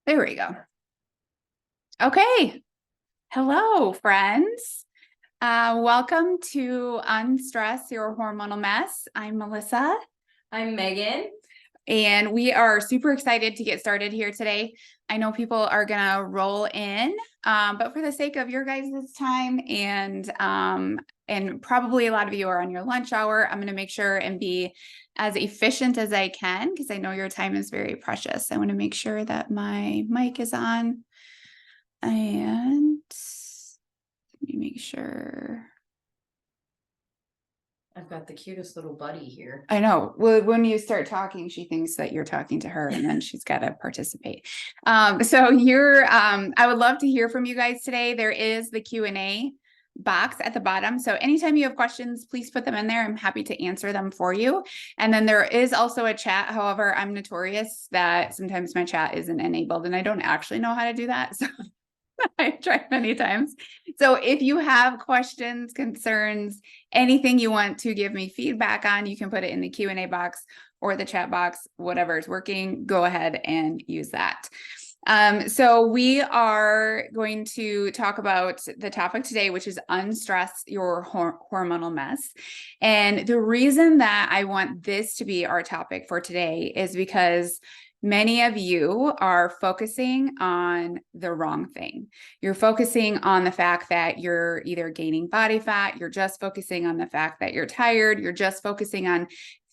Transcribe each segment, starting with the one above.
There we go. Okay. Hello, friends. Welcome to Unstress Your Hormonal Mess. I'm Melissa. I'm Megan. And we are super excited to get started here today. I know people are going to roll in, but for the sake of your guys' time and probably a lot of you are on your lunch hour, I'm going to make sure and be as efficient as I can because I know your time is very precious. I want to make sure that my mic is on. And let me make sure. I've got the cutest little buddy here. I know. Well, when you start talking, she thinks that you're talking to her and then she's got to participate. I would love to hear from you guys today. There is the Q&A box at the bottom. So anytime you have questions, please put them in there. I'm happy to answer them for you. And then there is also a chat. However, I'm notorious that sometimes my chat isn't enabled and I don't actually know how to do that. So I've tried many times. So if you have questions, concerns, anything you want to give me feedback on, you can put it in the Q&A box or the chat box, whatever is working, go ahead and use that. So we are going to talk about the topic today, which is unstress your hormonal mess. And the reason that I want this to be our topic for today is because many of you are focusing on the wrong thing. You're focusing on the fact that you're either gaining body fat, you're just focusing on the fact that you're tired, you're just focusing on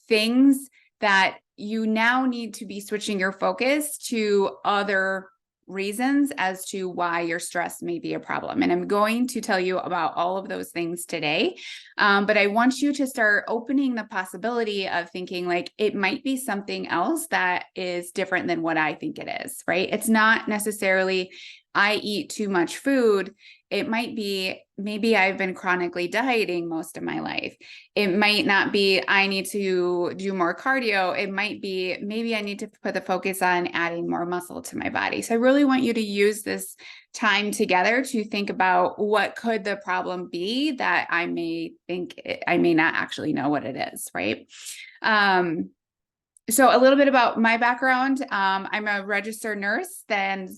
things that you now need to be switching your focus to other reasons as to why your stress may be a problem. And I'm going to tell you about all of those things today. But I want you to start opening the possibility of thinking like it might be something else that is different than what I think it is, right? It's not necessarily I eat too much food. It might be maybe I've been chronically dieting most of my life. It might not be I need to do more cardio. It might be maybe I need to put the focus on adding more muscle to my body. So I really want you to use this time together to think about what could the problem be that I may think I may not actually know what it is, right? So a little bit about my background. I'm a registered nurse, then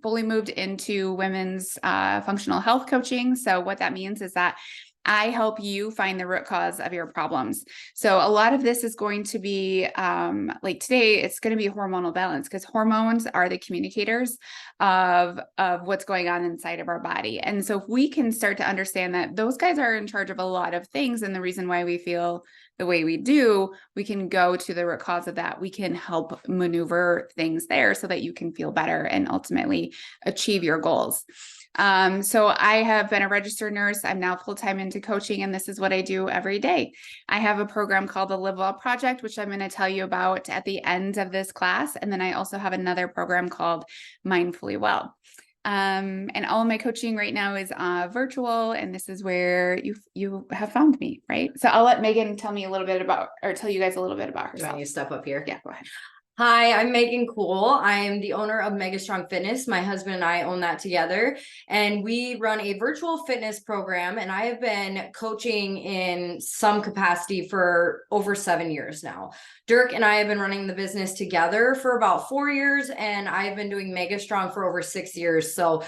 fully moved into women's functional health coaching. So what that means is that I help you find the root cause of your problems. So a lot of this is going to be like today, it's going to be hormonal balance because hormones are the communicators of what's going on inside of our body. And so if we can start to understand that those guys are in charge of a lot of things and the reason why we feel the way we do, we can go to the root cause of that. We can help maneuver things there so that you can feel better and ultimately achieve your goals. So I have been a registered nurse. I'm now full-time into coaching, and this is what I do every day. I have a program called the Live Well Project, which I'm going to tell you about at the end of this class. And then I also have another program called Mindfully Well. And all of my coaching right now is virtual, and this is where you have found me, right? So I'll let Megan tell me a little bit about, or tell you guys a little bit about Do you herself. want me to step up here? Yeah, go ahead. Hi, I'm Megan Cool. I am the owner of Mega Strong Fitness. My husband and I own that together, and we run a virtual fitness program. And I have been coaching in some capacity for over 7 years now. Dirk and I have been running the business together for about 4 years, and I've been doing Mega Strong for over 6 years. So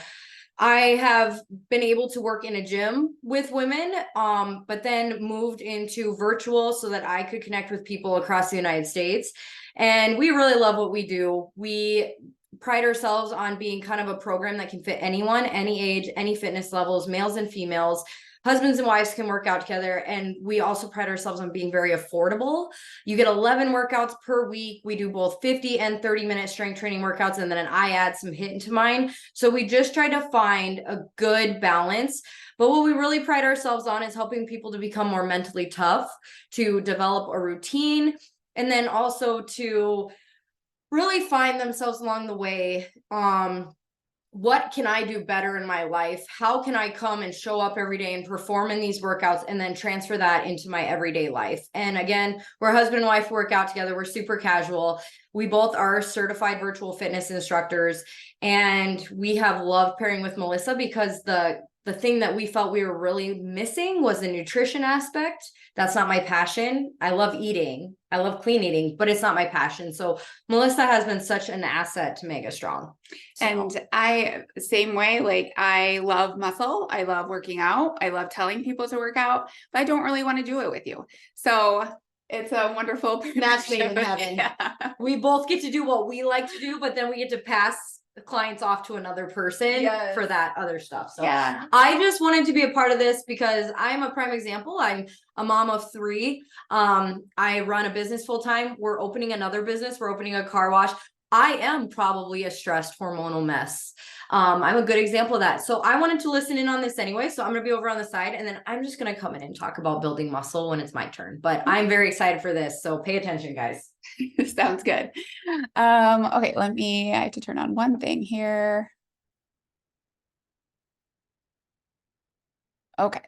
I have been able to work in a gym with women, but then moved into virtual so that I could connect with people across the United States. And we really love what we do. We pride ourselves on being kind of a program that can fit anyone, any age, any fitness levels, males and females. Husbands and wives can work out together. And we also pride ourselves on being very affordable. You get 11 workouts per week. We do both 50 and 30-minute strength training workouts. And then I add some HIIT into mine. So we just try to find a good balance. But what we really pride ourselves on is helping people to become more mentally tough, to develop a routine, and then also to really find themselves along the way. What can I do better in my life? How can I come and show up every day and perform in these workouts and then transfer that into my everyday life? And again, we're husband and wife, work out together. We're super casual. We both are certified virtual fitness instructors, and we have loved pairing with Melissa because the the thing that we felt we were really missing was the nutrition aspect. That's not my passion. I love eating. I love clean eating, but it's not my passion. So Melissa has been such an asset to Mega Strong. So. And I, same way, like I love muscle. I love working out. I love telling people to work out, but I don't really want to do it with you. So it's a wonderful match made in heaven. Yeah. We both get to do what we like to do, but then we get to pass the clients off to another person for that other stuff. So I just wanted to be a part of this because I'm a prime example. I'm a mom of 3. I run a business full time. We're opening another business. We're opening a car wash. I am probably a stressed hormonal mess. I'm a good example of that. So I wanted to listen in on this anyway. So I'm going to be over on the side and then I'm just going to come in and talk about building muscle when it's my turn. But I'm very excited for this. So pay attention, guys. Sounds good. Okay, I have to turn on one thing here. Okay.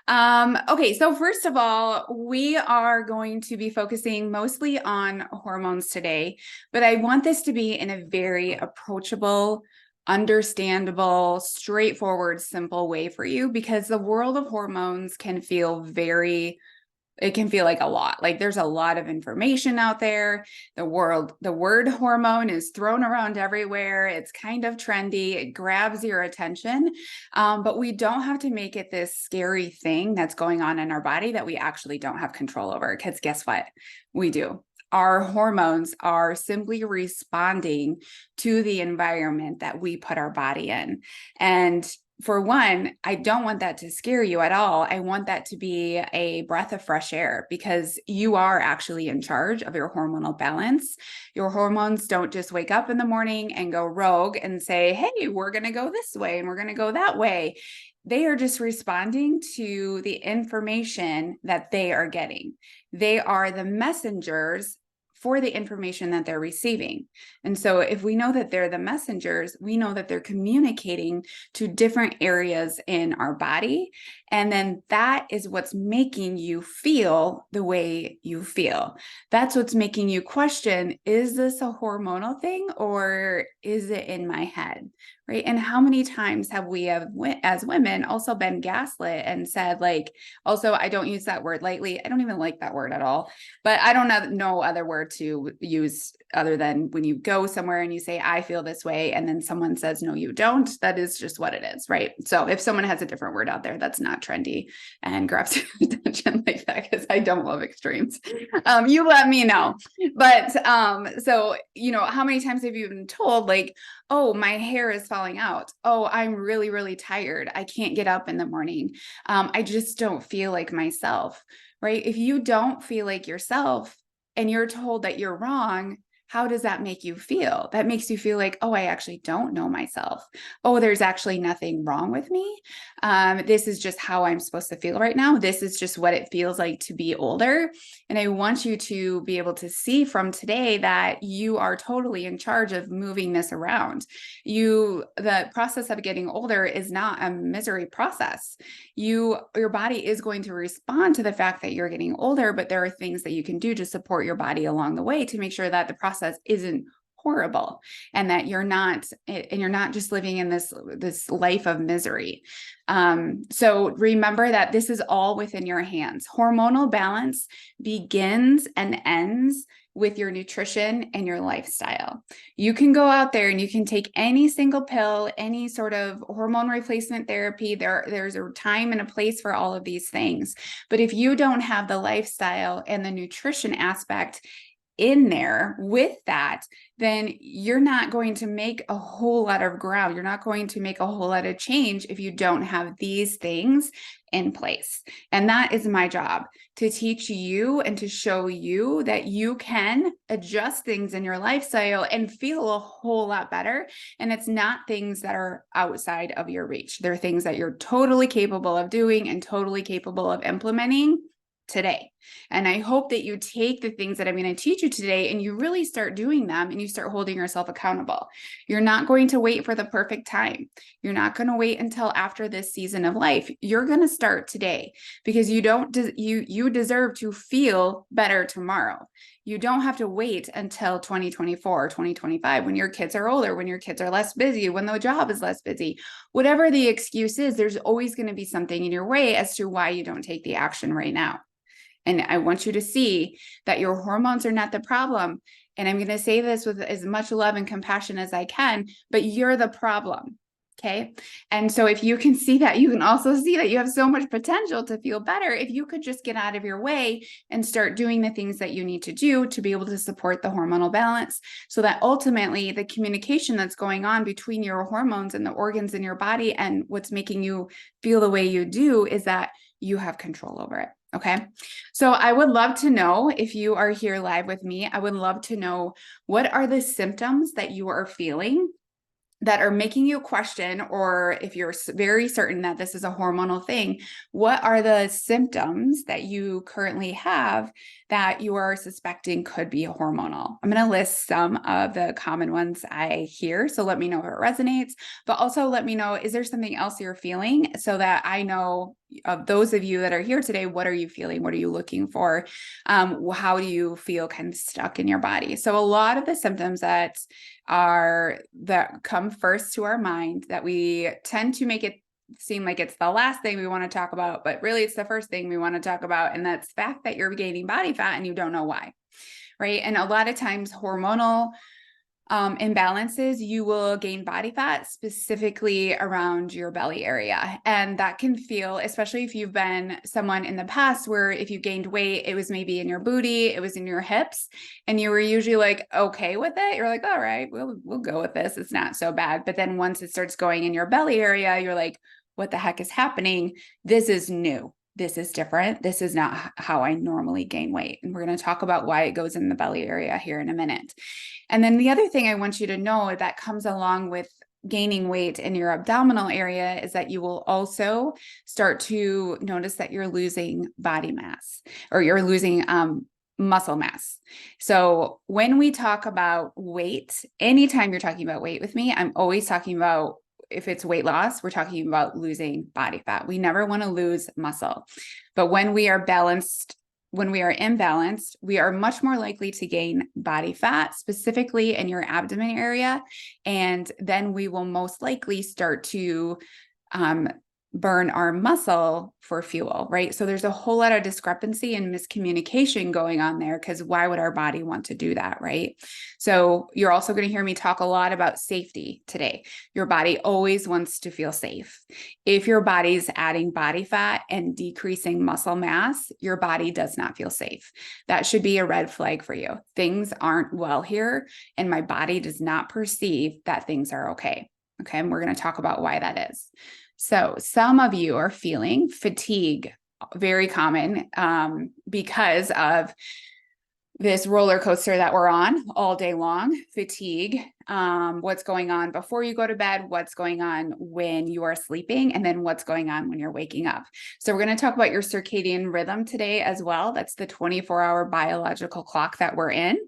Okay, so first of all, we are going to be focusing mostly on hormones today, but I want this to be in a very approachable, understandable, straightforward, simple way for you because the world of hormones can feel it can feel like a lot. Like there's a lot of information out there. The word hormone is thrown around everywhere. It's kind of trendy. It grabs your attention. But we don't have to make it this scary thing that's going on in our body that we actually don't have control over. Because guess what? We do. Our hormones are simply responding to the environment that we put our body in. And for one, I don't want that to scare you at all. I want that to be a breath of fresh air because you are actually in charge of your hormonal balance. Your hormones don't just wake up in the morning and go rogue and say, hey, we're going to go this way and we're going to go that way. They are just responding to the information that they are getting. They are the messengers for the information that they're receiving. And so if we know that they're the messengers, we know that they're communicating to different areas in our body. And then that is what's making you feel the way you feel. That's what's making you question, is this a hormonal thing or is it in my head? Right. And how many times have we as women also been gaslit and said, like, also, I don't use that word lightly. I don't even like that word at all, but I don't know other word to use other than when you go somewhere and you say, I feel this way. And then someone says, no, you don't. That is just what it is. Right. So if someone has a different word out there, that's not trendy and grabs your attention like that, because I don't love extremes. You let me know. But so, how many times have you been told like, oh, my hair is falling out. Oh, I'm really, really tired. I can't get up in the morning. I just don't feel like myself, right? If you don't feel like yourself and you're told that you're wrong, how does that make you feel? That makes you feel like, oh, I actually don't know myself. Oh, there's actually nothing wrong with me. This is just how I'm supposed to feel right now. This is just what it feels like to be older. And I want you to be able to see from today that you are totally in charge of moving this around. The process of getting older is not a misery process. Your body is going to respond to the fact that you're getting older, but there are things that you can do to support your body along the way to make sure that the process isn't horrible and that you're not just living in this life of misery. So remember that this is all within your hands. Hormonal balance begins and ends with your nutrition and your lifestyle. You can go out there and you can take any single pill, any sort of hormone replacement therapy. There's a time and a place for all of these things. But if you don't have the lifestyle and the nutrition aspect in there with that, then you're not going to make a whole lot of ground. You're not going to make a whole lot of change if you don't have these things in place. And that is my job, to teach you and to show you that you can adjust things in your lifestyle and feel a whole lot better. And it's not things that are outside of your reach. They're things that you're totally capable of doing and totally capable of implementing today. And I hope that you take the things that I'm going to teach you today and you really start doing them and you start holding yourself accountable. You're not going to wait for the perfect time. You're not going to wait until after this season of life. You're going to start today because you deserve to feel better tomorrow. You don't have to wait until 2024 or 2025 when your kids are older, when your kids are less busy, when the job is less busy. Whatever the excuse is, there's always going to be something in your way as to why you don't take the action right now. And I want you to see that your hormones are not the problem. And I'm going to say this with as much love and compassion as I can, but you're the problem. Okay. And so if you can see that, you can also see that you have so much potential to feel better if you could just get out of your way and start doing the things that you need to do to be able to support the hormonal balance, so that ultimately the communication that's going on between your hormones and the organs in your body and what's making you feel the way you do is that you have control over it. Okay. So I would love to know, if you are here live with me, I would love to know, what are the symptoms that you are feeling that are making you question, or if you're very certain that this is a hormonal thing, what are the symptoms that you currently have that you are suspecting could be hormonal? I'm going to list some of the common ones I hear. So let me know if it resonates, but also let me know, is there something else you're feeling, so that I know, of those of you that are here today, what are you feeling? What are you looking for? How do you feel kind of stuck in your body? So a lot of the symptoms that come first to our mind, that we tend to make it seem like it's the last thing we want to talk about, but really it's the first thing we want to talk about. And that's the fact that you're gaining body fat and you don't know why, right? And a lot of times hormonal imbalances, you will gain body fat specifically around your belly area. And that can feel, especially if you've been someone in the past where if you gained weight, it was maybe in your booty, it was in your hips, and you were usually like, okay with it. You're like, all right, we'll go with this. It's not so bad. But then once it starts going in your belly area, you're like, what the heck is happening? This is new. This is different. This is not how I normally gain weight. And we're going to talk about why it goes in the belly area here in a minute. And then the other thing I want you to know that comes along with gaining weight in your abdominal area is that you will also start to notice that you're losing body mass, or you're losing muscle mass. So when we talk about weight, anytime you're talking about weight with me, I'm always talking about, if it's weight loss, we're talking about losing body fat. We never want to lose muscle. But when we are balanced, when we are imbalanced, we are much more likely to gain body fat, specifically in your abdomen area. And then we will most likely start to burn our muscle for fuel, right? So there's a whole lot of discrepancy and miscommunication going on there, because why would our body want to do that, right? So you're also going to hear me talk a lot about safety today. Your body always wants to feel safe. If your body's adding body fat and decreasing muscle mass, your body does not feel safe. That should be a red flag for you. Things aren't well here, and my body does not perceive that things are okay. Okay, and we're going to talk about why that is. So some of you are feeling fatigue, very common, because of this roller coaster that we're on all day long. Fatigue, what's going on before you go to bed, what's going on when you are sleeping, and then what's going on when you're waking up. So we're going to talk about your circadian rhythm today as well. That's the 24-hour biological clock that we're in,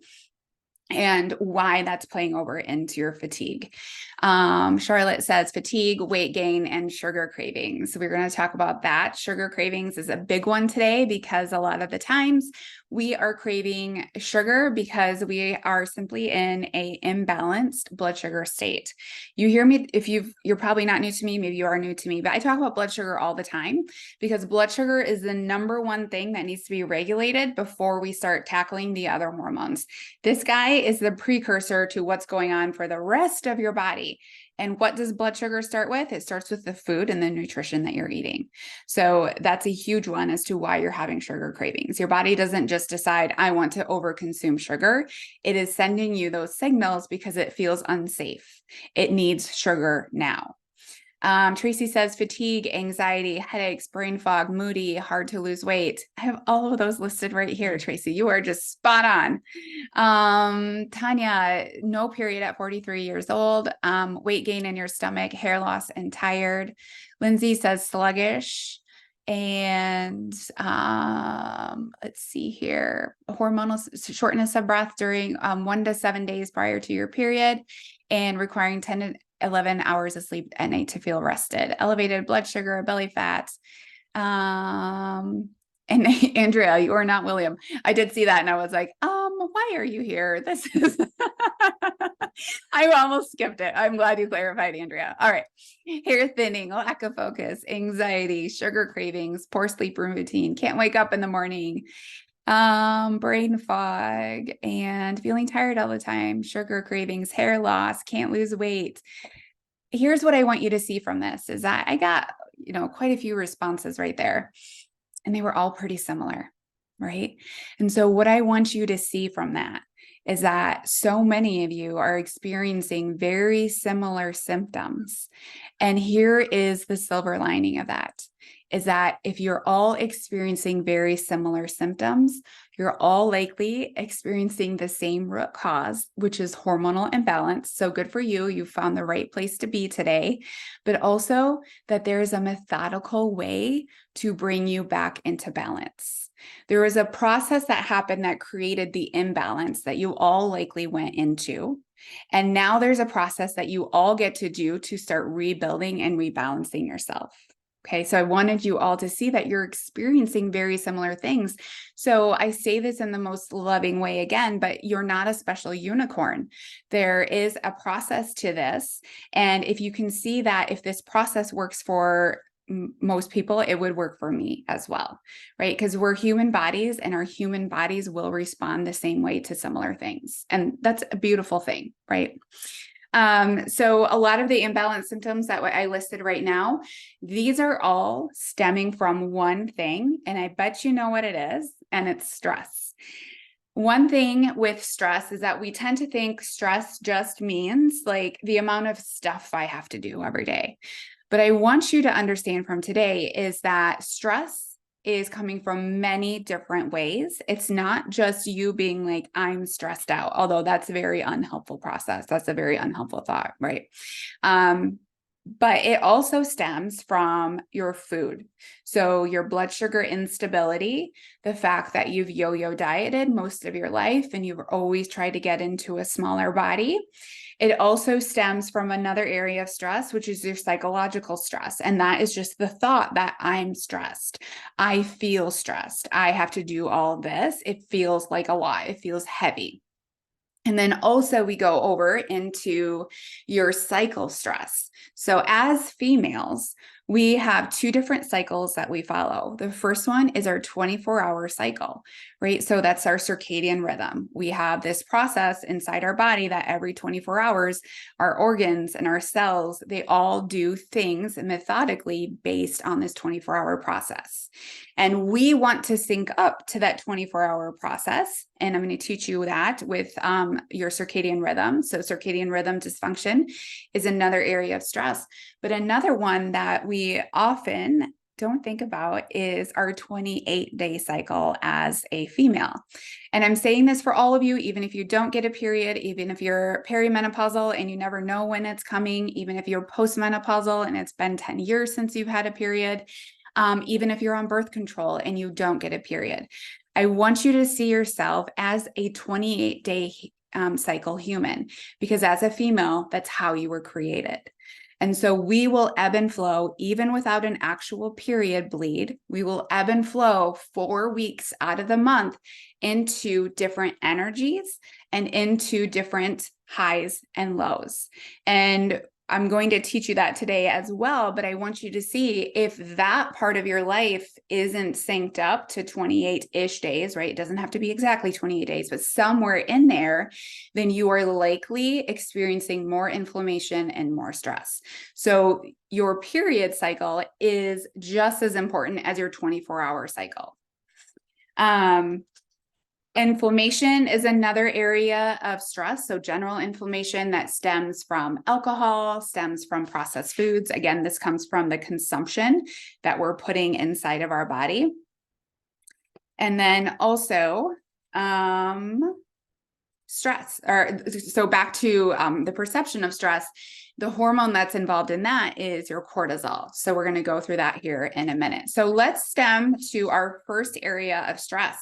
and why that's playing over into your fatigue. Charlotte says fatigue, weight gain, and sugar cravings. So we're going to talk about that. Sugar cravings is a big one today, because a lot of the times we are craving sugar because we are simply in a imbalanced blood sugar state. You hear me, if you're probably not new to me, maybe you are new to me, but I talk about blood sugar all the time, because blood sugar is the number one thing that needs to be regulated before we start tackling the other hormones. This guy is the precursor to what's going on for the rest of your body. And what does blood sugar start with? It starts with the food and the nutrition that you're eating. So that's a huge one as to why you're having sugar cravings. Your body doesn't just decide, I want to overconsume sugar. It is sending you those signals because it feels unsafe. It needs sugar now. Tracy says fatigue, anxiety, headaches, brain fog, moody, hard to lose weight. I have all of those listed right here, Tracy. You are just spot on. Tanya, no period at 43 years old, weight gain in your stomach, hair loss, and tired. Lindsay says sluggish and let's see here, hormonal shortness of breath during 1 to 7 days prior to your period, and requiring 10 to 11 hours of sleep at night to feel rested, elevated blood sugar, belly fat. And Andrea, you are not William. I did see that and I was like, why are you here? This is, I almost skipped it. I'm glad you clarified, Andrea. All right. Hair thinning, lack of focus, anxiety, sugar cravings, poor sleep routine, can't wake up in the morning, brain fog, and feeling tired all the time, sugar cravings, hair loss, can't lose weight. Here's what I want you to see from this is that I got, quite a few responses right there, and they were all pretty similar, right? And so what I want you to see from that is that so many of you are experiencing very similar symptoms. And here is the silver lining of that, is that if you're all experiencing very similar symptoms, you're all likely experiencing the same root cause, which is hormonal imbalance. So good for you. You found the right place to be today, but also that there's a methodical way to bring you back into balance. There was a process that happened that created the imbalance that you all likely went into. And now there's a process that you all get to do to start rebuilding and rebalancing yourself. Okay, so I wanted you all to see that you're experiencing very similar things. So I say this in the most loving way again, but you're not a special unicorn. There is a process to this. And if you can see that if this process works for most people, it would work for me as well, right? Because we're human bodies and our human bodies will respond the same way to similar things. And that's a beautiful thing, right? So a lot of the imbalance symptoms that I listed right now, these are all stemming from one thing, and I bet you know what it is, and it's stress. One thing with stress is that we tend to think stress just means like the amount of stuff I have to do every day. But I want you to understand from today is that stress is coming from many different ways. It's not just you being like, I'm stressed out, although that's a very unhelpful process. That's a very unhelpful thought, right? But it also stems from your food. So your blood sugar instability, the fact that you've yo-yo dieted most of your life and you've always tried to get into a smaller body. It also stems from another area of stress, which is your psychological stress. And that is just the thought that I'm stressed. I feel stressed. I have to do all this. It feels like a lot. It feels heavy. And then also we go over into your cycle stress. So as females, we have two different cycles that we follow. The first one is our 24-hour cycle, right? So that's our circadian rhythm. We have this process inside our body that every 24 hours, our organs and our cells, they all do things methodically based on this 24-hour process. And we want to sync up to that 24-hour process. And I'm going to teach you that with your circadian rhythm. So circadian rhythm dysfunction is another area of stress. But another one that we often don't think about is our 28-day cycle as a female. And I'm saying this for all of you, even if you don't get a period, even if you're perimenopausal and you never know when it's coming, even if you're postmenopausal and it's been 10 years since you've had a period, even if you're on birth control and you don't get a period. I want you to see yourself as a 28-day cycle human, because as a female, that's how you were created. And so we will ebb and flow even without an actual period bleed. We will ebb and flow 4 weeks out of the month into different energies and into different highs and lows. And I'm going to teach you that today as well, but I want you to see if that part of your life isn't synced up to 28-ish days, right? It doesn't have to be exactly 28 days, but somewhere in there, then you are likely experiencing more inflammation and more stress. So your period cycle is just as important as your 24-hour cycle. Inflammation is another area of stress. So general inflammation that stems from alcohol, stems from processed foods. Again, this comes from the consumption that we're putting inside of our body. And then also, stress. Or so back to the perception of stress, the hormone that's involved in that is your cortisol. So we're going to go through that here in a minute. So let's stem to our first area of stress.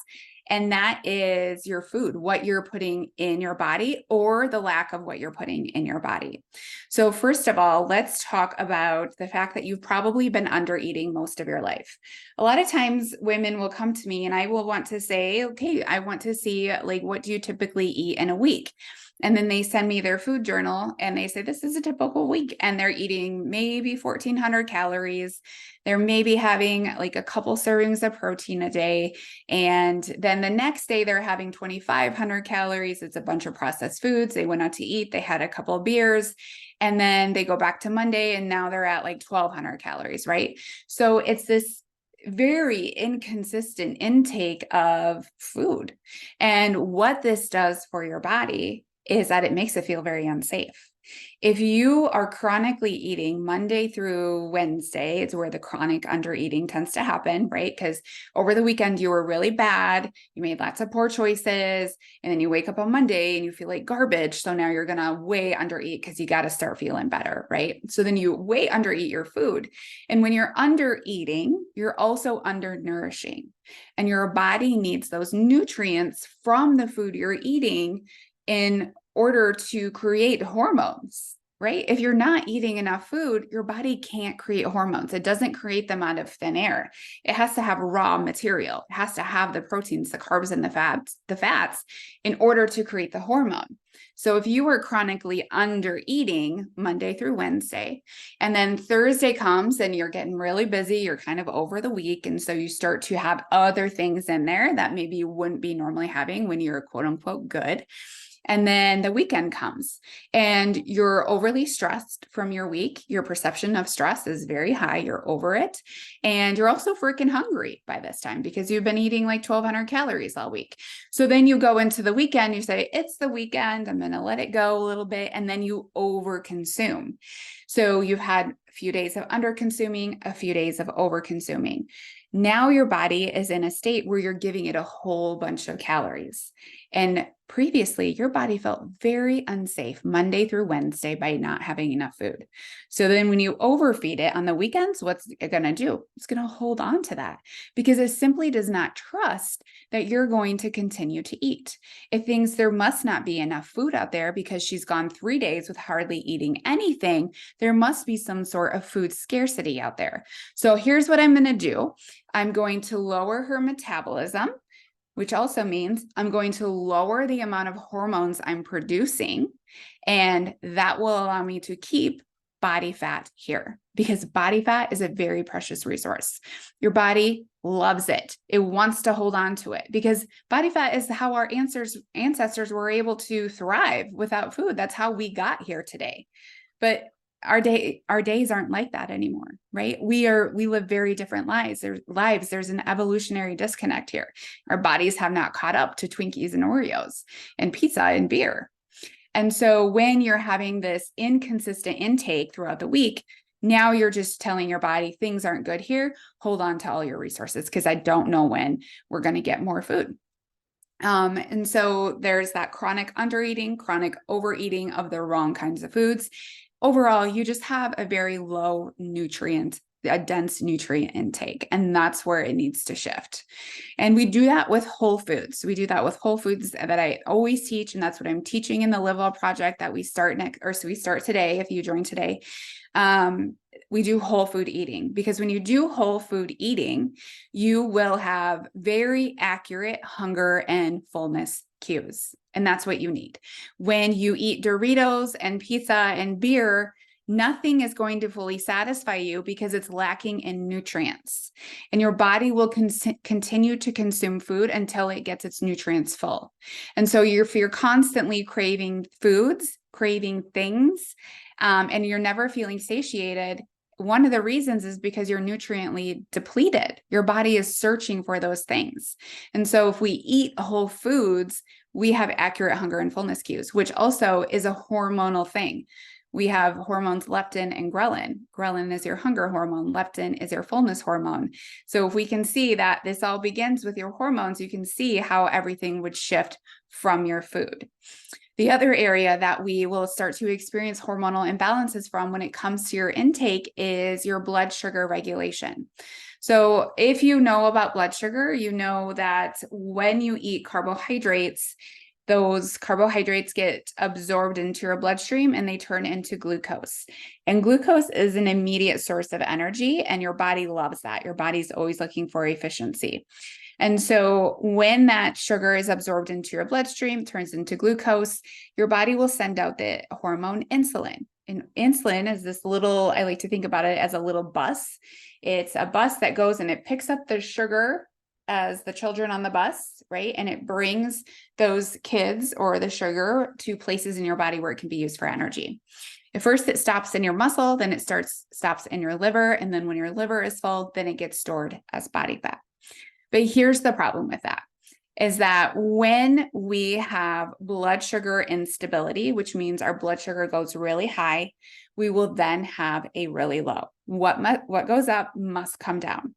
And that is your food, what you're putting in your body, or the lack of what you're putting in your body. So first of all, let's talk about the fact that you've probably been under eating most of your life. A lot of times women will come to me and I will want to say, okay, I want to see, like, what do you typically eat in a week? And then they send me their food journal and they say, this is a typical week. And they're eating maybe 1,400 calories. They're maybe having like a couple servings of protein a day. And then the next day they're having 2,500 calories. It's a bunch of processed foods. They went out to eat. They had a couple of beers. And then they go back to Monday and now they're at like 1,200 calories, right? So it's this very inconsistent intake of food. And what this does for your body is that it makes it feel very unsafe. If you are chronically eating Monday through Wednesday, it's where the chronic under eating tends to happen, right? Because over the weekend, you were really bad. You made lots of poor choices. And then you wake up on Monday and you feel like garbage. So now you're going to way under eat because you got to start feeling better, right? So then you way under eat your food. And when you're under eating, you're also undernourishing. And your body needs those nutrients from the food you're eating in order to create hormones, right? If you're not eating enough food, your body can't create hormones. It doesn't create them out of thin air. It has to have raw material. It has to have the proteins, the carbs, and the fats in order to create the hormone. So if you were chronically under eating Monday through Wednesday, and then Thursday comes and you're getting really busy, you're kind of over the week. And so you start to have other things in there that maybe you wouldn't be normally having when you're quote unquote good. And then the weekend comes and you're overly stressed from your week. Your perception of stress is very high. You're over it. And you're also freaking hungry by this time because you've been eating like 1,200 calories all week. So then you go into the weekend, you say, it's the weekend. I'm going to let it go a little bit. And then you overconsume. So you've had a few days of under consuming, a few days of over consuming. Now your body is in a state where you're giving it a whole bunch of calories. And previously, your body felt very unsafe Monday through Wednesday by not having enough food. So then when you overfeed it on the weekends, what's it going to do? It's going to hold on to that because it simply does not trust that you're going to continue to eat. It thinks there must not be enough food out there because she's gone 3 days with hardly eating anything. There must be some sort of food scarcity out there. So here's what I'm going to do. I'm going to lower her metabolism, which also means I'm going to lower the amount of hormones I'm producing, and that will allow me to keep body fat here because body fat is a very precious resource. Your body loves it. It wants to hold on to it because body fat is how our ancestors were able to thrive without food. That's how we got here today. But our days aren't like that anymore, right? We live very different lives. There's an evolutionary disconnect here. Our bodies have not caught up to Twinkies and Oreos and pizza and beer. And so when you're having this inconsistent intake throughout the week, now you're just telling your body things aren't good here. Hold on to all your resources because I don't know when we're going to get more food. And so there's that chronic undereating, chronic overeating of the wrong kinds of foods. Overall, you just have a very low a dense nutrient intake, and that's where it needs to shift. And we do that with whole foods. We do that with whole foods that I always teach, and that's what I'm teaching in the Live Well project that we start we start today. If you join today, we do whole food eating because when you do whole food eating, you will have very accurate hunger and fullness cues. And that's what you need. When you eat Doritos and pizza and beer, nothing is going to fully satisfy you because it's lacking in nutrients. And your body will continue to consume food until it gets its nutrients full. And so if you're constantly craving foods, craving things, and you're never feeling satiated, one of the reasons is because you're nutriently depleted. Your body is searching for those things. And so if we eat whole foods, we have accurate hunger and fullness cues, which also is a hormonal thing. We have hormones leptin and ghrelin. Ghrelin is your hunger hormone. Leptin is your fullness hormone. So if we can see that this all begins with your hormones, you can see how everything would shift from your food. The other area that we will start to experience hormonal imbalances from when it comes to your intake is your blood sugar regulation. So if you know about blood sugar, you know that when you eat carbohydrates, those carbohydrates get absorbed into your bloodstream and they turn into glucose. And glucose is an immediate source of energy, and your body loves that. Your body's always looking for efficiency. And so when that sugar is absorbed into your bloodstream, turns into glucose, your body will send out the hormone insulin. And insulin is this little, I like to think about it as a little bus. It's a bus that goes and it picks up the sugar as the children on the bus, right? And it brings those kids or the sugar to places in your body where it can be used for energy. At first it stops in your muscle, then it stops in your liver. And then when your liver is full, then it gets stored as body fat. But here's the problem with that, is that when we have blood sugar instability, which means our blood sugar goes really high, we will then have a really low. What goes up must come down.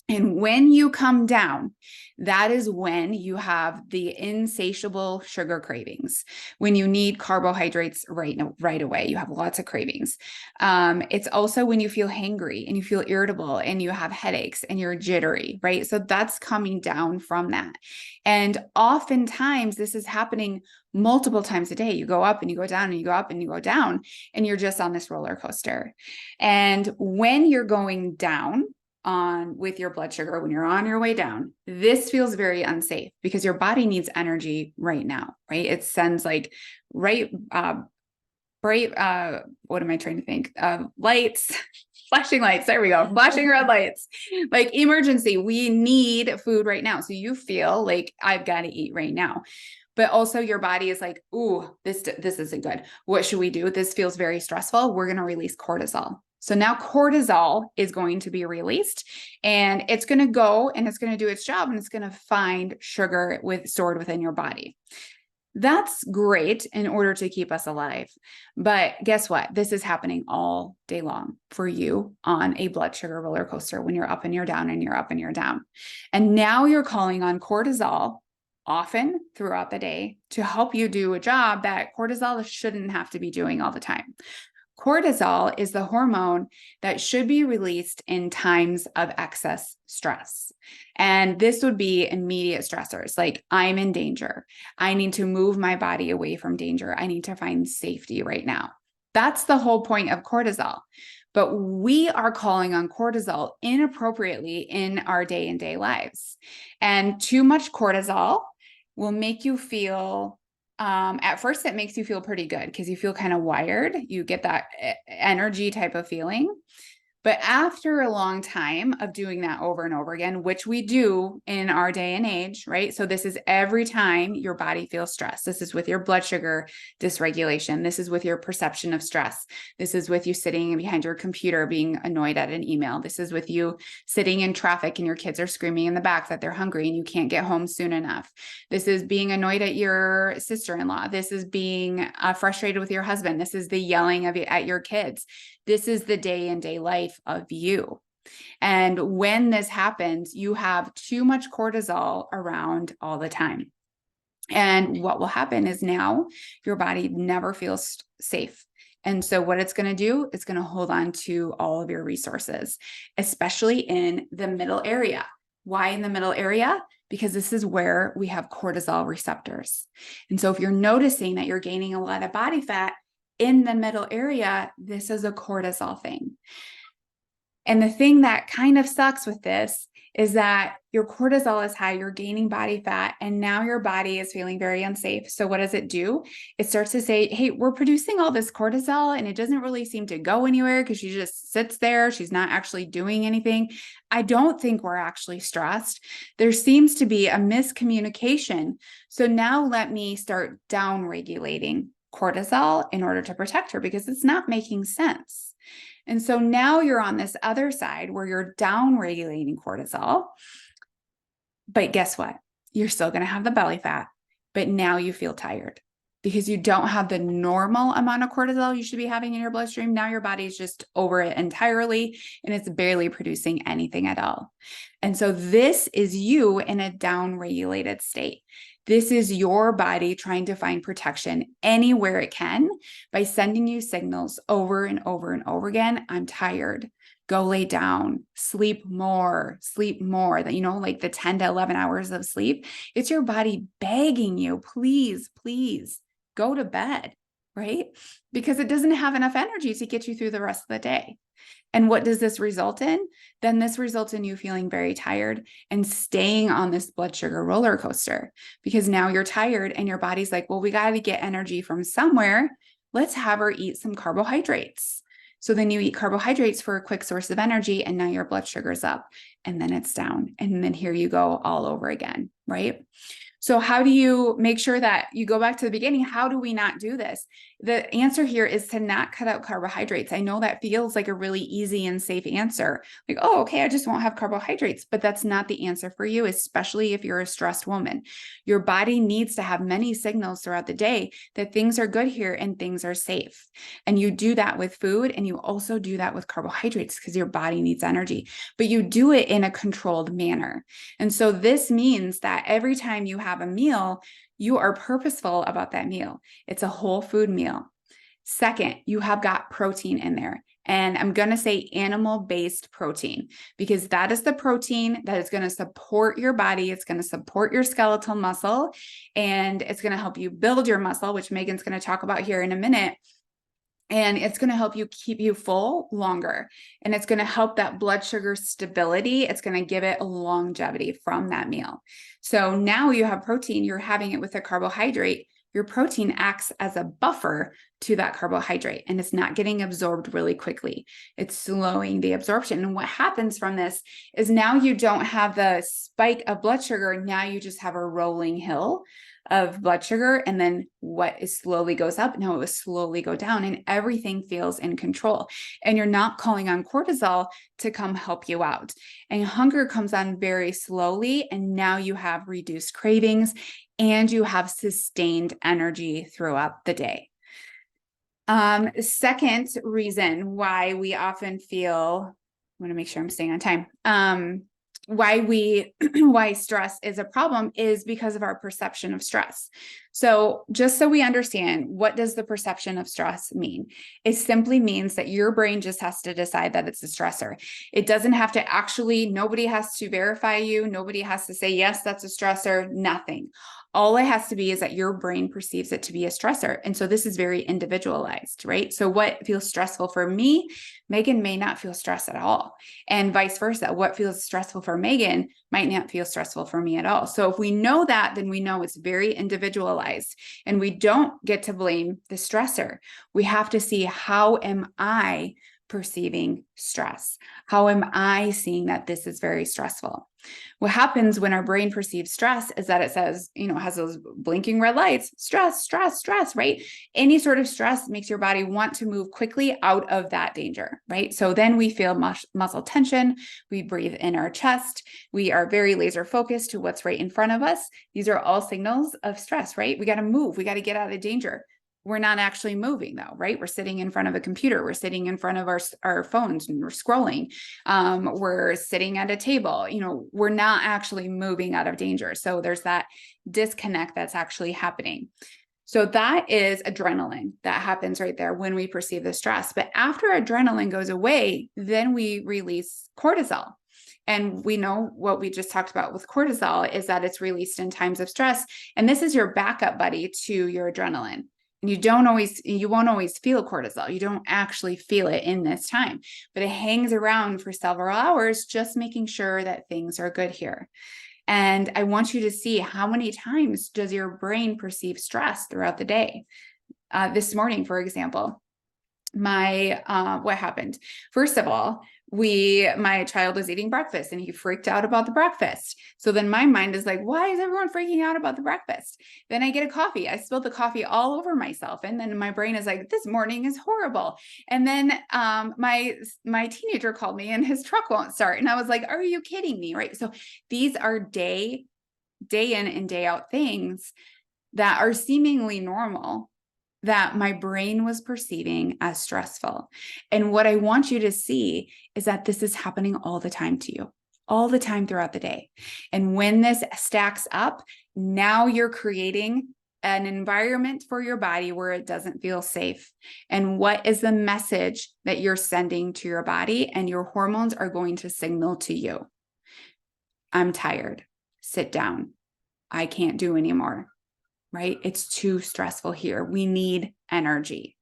And when you come down, that is when you have the insatiable sugar cravings. When you need carbohydrates right away, you have lots of cravings. It's also when you feel hangry and you feel irritable and you have headaches and you're jittery, right? So that's coming down from that. And oftentimes this is happening multiple times a day. You go up and you go down and you go up and you go down, and you're just on this roller coaster. And when you're going down, with your blood sugar, when you're on your way down, this feels very unsafe because your body needs energy right now, right? It sends like bright, what am I trying to think? Lights, flashing lights. There we go. Flashing red lights, like emergency. We need food right now. So you feel like I've got to eat right now. But also your body is like, ooh, this isn't good. What should we do? This feels very stressful. We're going to release cortisol. So now cortisol is going to be released, and it's going to go and it's going to do its job, and it's going to find sugar stored within your body. That's great in order to keep us alive. But guess what? This is happening all day long for you on a blood sugar roller coaster when you're up and you're down and you're up and you're down. And now you're calling on cortisol often throughout the day to help you do a job that cortisol shouldn't have to be doing all the time. Cortisol is the hormone that should be released in times of excess stress. And this would be immediate stressors, like I'm in danger. I need to move my body away from danger. I need to find safety right now. That's the whole point of cortisol. But we are calling on cortisol inappropriately in our day-to-day lives. And too much cortisol will make you feel at first, it makes you feel pretty good because you feel kind of wired. You get that energy type of feeling. But after a long time of doing that over and over again, which we do in our day and age, right? So this is every time your body feels stressed. This is with your blood sugar dysregulation. This is with your perception of stress. This is with you sitting behind your computer being annoyed at an email. This is with you sitting in traffic and your kids are screaming in the back that they're hungry and you can't get home soon enough. This is being annoyed at your sister-in-law. This is being frustrated with your husband. This is the yelling at your kids. This is the day-to-day life of you. And when this happens, you have too much cortisol around all the time. And what will happen is now your body never feels safe. And so what it's going to do, it's going to hold on to all of your resources, especially in the middle area. Why in the middle area? Because this is where we have cortisol receptors. And so if you're noticing that you're gaining a lot of body fat in the middle area, this is a cortisol thing. And the thing that kind of sucks with this is that your cortisol is high, you're gaining body fat, and now your body is feeling very unsafe. So what does it do? It starts to say, hey, we're producing all this cortisol and it doesn't really seem to go anywhere because she just sits there. She's not actually doing anything. I don't think we're actually stressed. There seems to be a miscommunication. So now let me start down regulating cortisol in order to protect her because it's not making sense. And so now you're on this other side where you're down regulating cortisol. But guess what? You're still going to have the belly fat, but now you feel tired because you don't have the normal amount of cortisol you should be having in your bloodstream. Now your body's just over it entirely and it's barely producing anything at all. And so this is you in a down-regulated state. This is your body trying to find protection anywhere it can by sending you signals over and over and over again. I'm tired. Go lay down, sleep more, that, like the 10 to 11 hours of sleep. It's your body begging you, please, please go to bed, right? Because it doesn't have enough energy to get you through the rest of the day. And what does this result in? Then this results in you feeling very tired and staying on this blood sugar roller coaster, because now you're tired and your body's like, well, we got to get energy from somewhere. Let's have her eat some carbohydrates. So then you eat carbohydrates for a quick source of energy, and now your blood sugar's up, and then it's down. And then here you go all over again, right? So how do you make sure that you go back to the beginning? How do we not do this? The answer here is to not cut out carbohydrates. I know that feels like a really easy and safe answer. Like, oh, okay, I just won't have carbohydrates, but that's not the answer for you, especially if you're a stressed woman. Your body needs to have many signals throughout the day that things are good here and things are safe. And you do that with food, and you also do that with carbohydrates because your body needs energy, but you do it in a controlled manner. And so this means that every time you have a meal, you are purposeful about that meal. It's a whole food meal. Second, you have got protein in there. And I'm going to say animal-based protein, because that is the protein that is going to support your body. It's going to support your skeletal muscle, and it's going to help you build your muscle, which Megan's going to talk about here in a minute. And it's going to help you keep you full longer. And it's going to help that blood sugar stability. It's going to give it a longevity from that meal. So now you have protein, you're having it with a carbohydrate. Your protein acts as a buffer to that carbohydrate, and it's not getting absorbed really quickly. It's slowing the absorption. And what happens from this is now you don't have the spike of blood sugar. Now you just have a rolling hill of blood sugar, and then what is slowly goes up, now it will slowly go down, and everything feels in control. And you're not calling on cortisol to come help you out. And hunger comes on very slowly, and now you have reduced cravings and you have sustained energy throughout the day. Second reason why we often feel, I want to make sure I'm staying on time. Why stress is a problem is because of our perception of stress. So just so we understand, what does the perception of stress mean? It simply means that your brain just has to decide that it's a stressor. It doesn't have to actually, nobody has to verify you. Nobody has to say, yes, that's a stressor, nothing. All it has to be is that your brain perceives it to be a stressor. And so this is very individualized, right? So what feels stressful for me, Megan may not feel stress at all. And vice versa. What feels stressful for Megan might not feel stressful for me at all. So if we know that, then we know it's very individualized, and we don't get to blame the stressor. We have to see, how am I perceiving stress? How am I seeing that this is very stressful? What happens when our brain perceives stress is that it says, has those blinking red lights, stress, stress, stress, right? Any sort of stress makes your body want to move quickly out of that danger, right? So then we feel muscle tension, we breathe in our chest, we are very laser focused to what's right in front of us. These are all signals of stress, right? We got to move, we got to get out of danger. We're not actually moving though, right? We're sitting in front of a computer. We're sitting in front of our phones and we're scrolling. We're sitting at a table, we're not actually moving out of danger. So there's that disconnect that's actually happening. So that is adrenaline that happens right there when we perceive the stress. But after adrenaline goes away, then we release cortisol. And we know what we just talked about with cortisol is that it's released in times of stress. And this is your backup buddy to your adrenaline. You won't always feel cortisol. You don't actually feel it in this time, but it hangs around for several hours, just making sure that things are good here. And I want you to see, how many times does your brain perceive stress throughout the day? This morning, for example, what happened? First of all, my child was eating breakfast and he freaked out about the breakfast. So then my mind is like, why is everyone freaking out about the breakfast? Then I get a coffee. I spilled the coffee all over myself. And then my brain is like, this morning is horrible. And then my teenager called me and his truck won't start. And I was like, are you kidding me? Right. So these are day in and day out things that are seemingly normal that my brain was perceiving as stressful. And what I want you to see is that this is happening all the time to you, all the time throughout the day. And when this stacks up, now you're creating an environment for your body where it doesn't feel safe. And what is the message that you're sending to your body? And your hormones are going to signal to you, I'm tired, sit down, I can't do anymore. Right? It's too stressful here. We need energy.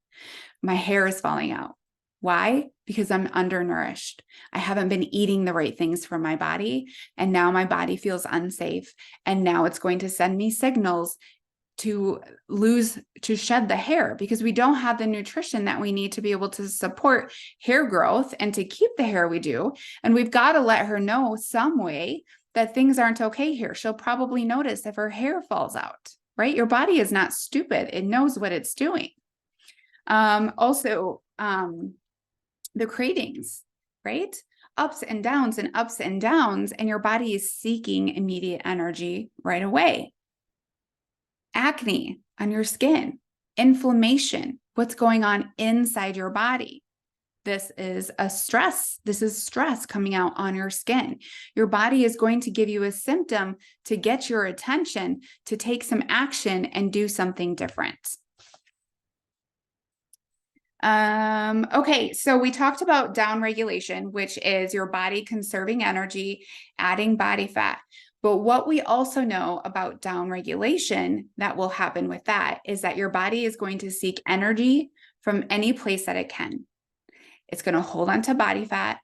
My hair is falling out. Why? Because I'm undernourished. I haven't been eating the right things for my body. And now my body feels unsafe. And now it's going to send me signals to shed the hair because we don't have the nutrition that we need to be able to support hair growth and to keep the hair we do. And we've got to let her know some way that things aren't okay here. She'll probably notice if her hair falls out. Right? Your body is not stupid. It knows what it's doing. Also, the cravings, right? Ups and downs and ups and downs, and your body is seeking immediate energy right away. Acne on your skin, inflammation, what's going on inside your body. This is a stress. This is stress coming out on your skin. Your body is going to give you a symptom to get your attention to take some action and do something different. Okay, so we talked about down regulation, which is your body conserving energy, adding body fat. But what we also know about down regulation that will happen with that is that your body is going to seek energy from any place that it can. It's going to hold on to body fat.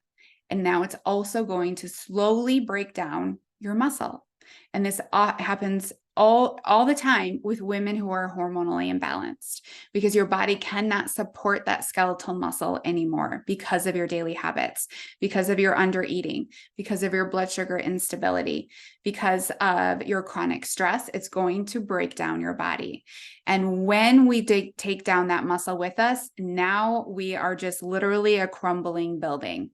And now it's also going to slowly break down your muscle. And this happens all the time with women who are hormonally imbalanced because your body cannot support that skeletal muscle anymore because of your daily habits, because of your undereating, because of your blood sugar instability, because of your chronic stress. It's going to break down your body. And when we take down that muscle with us, now we are just literally a crumbling building.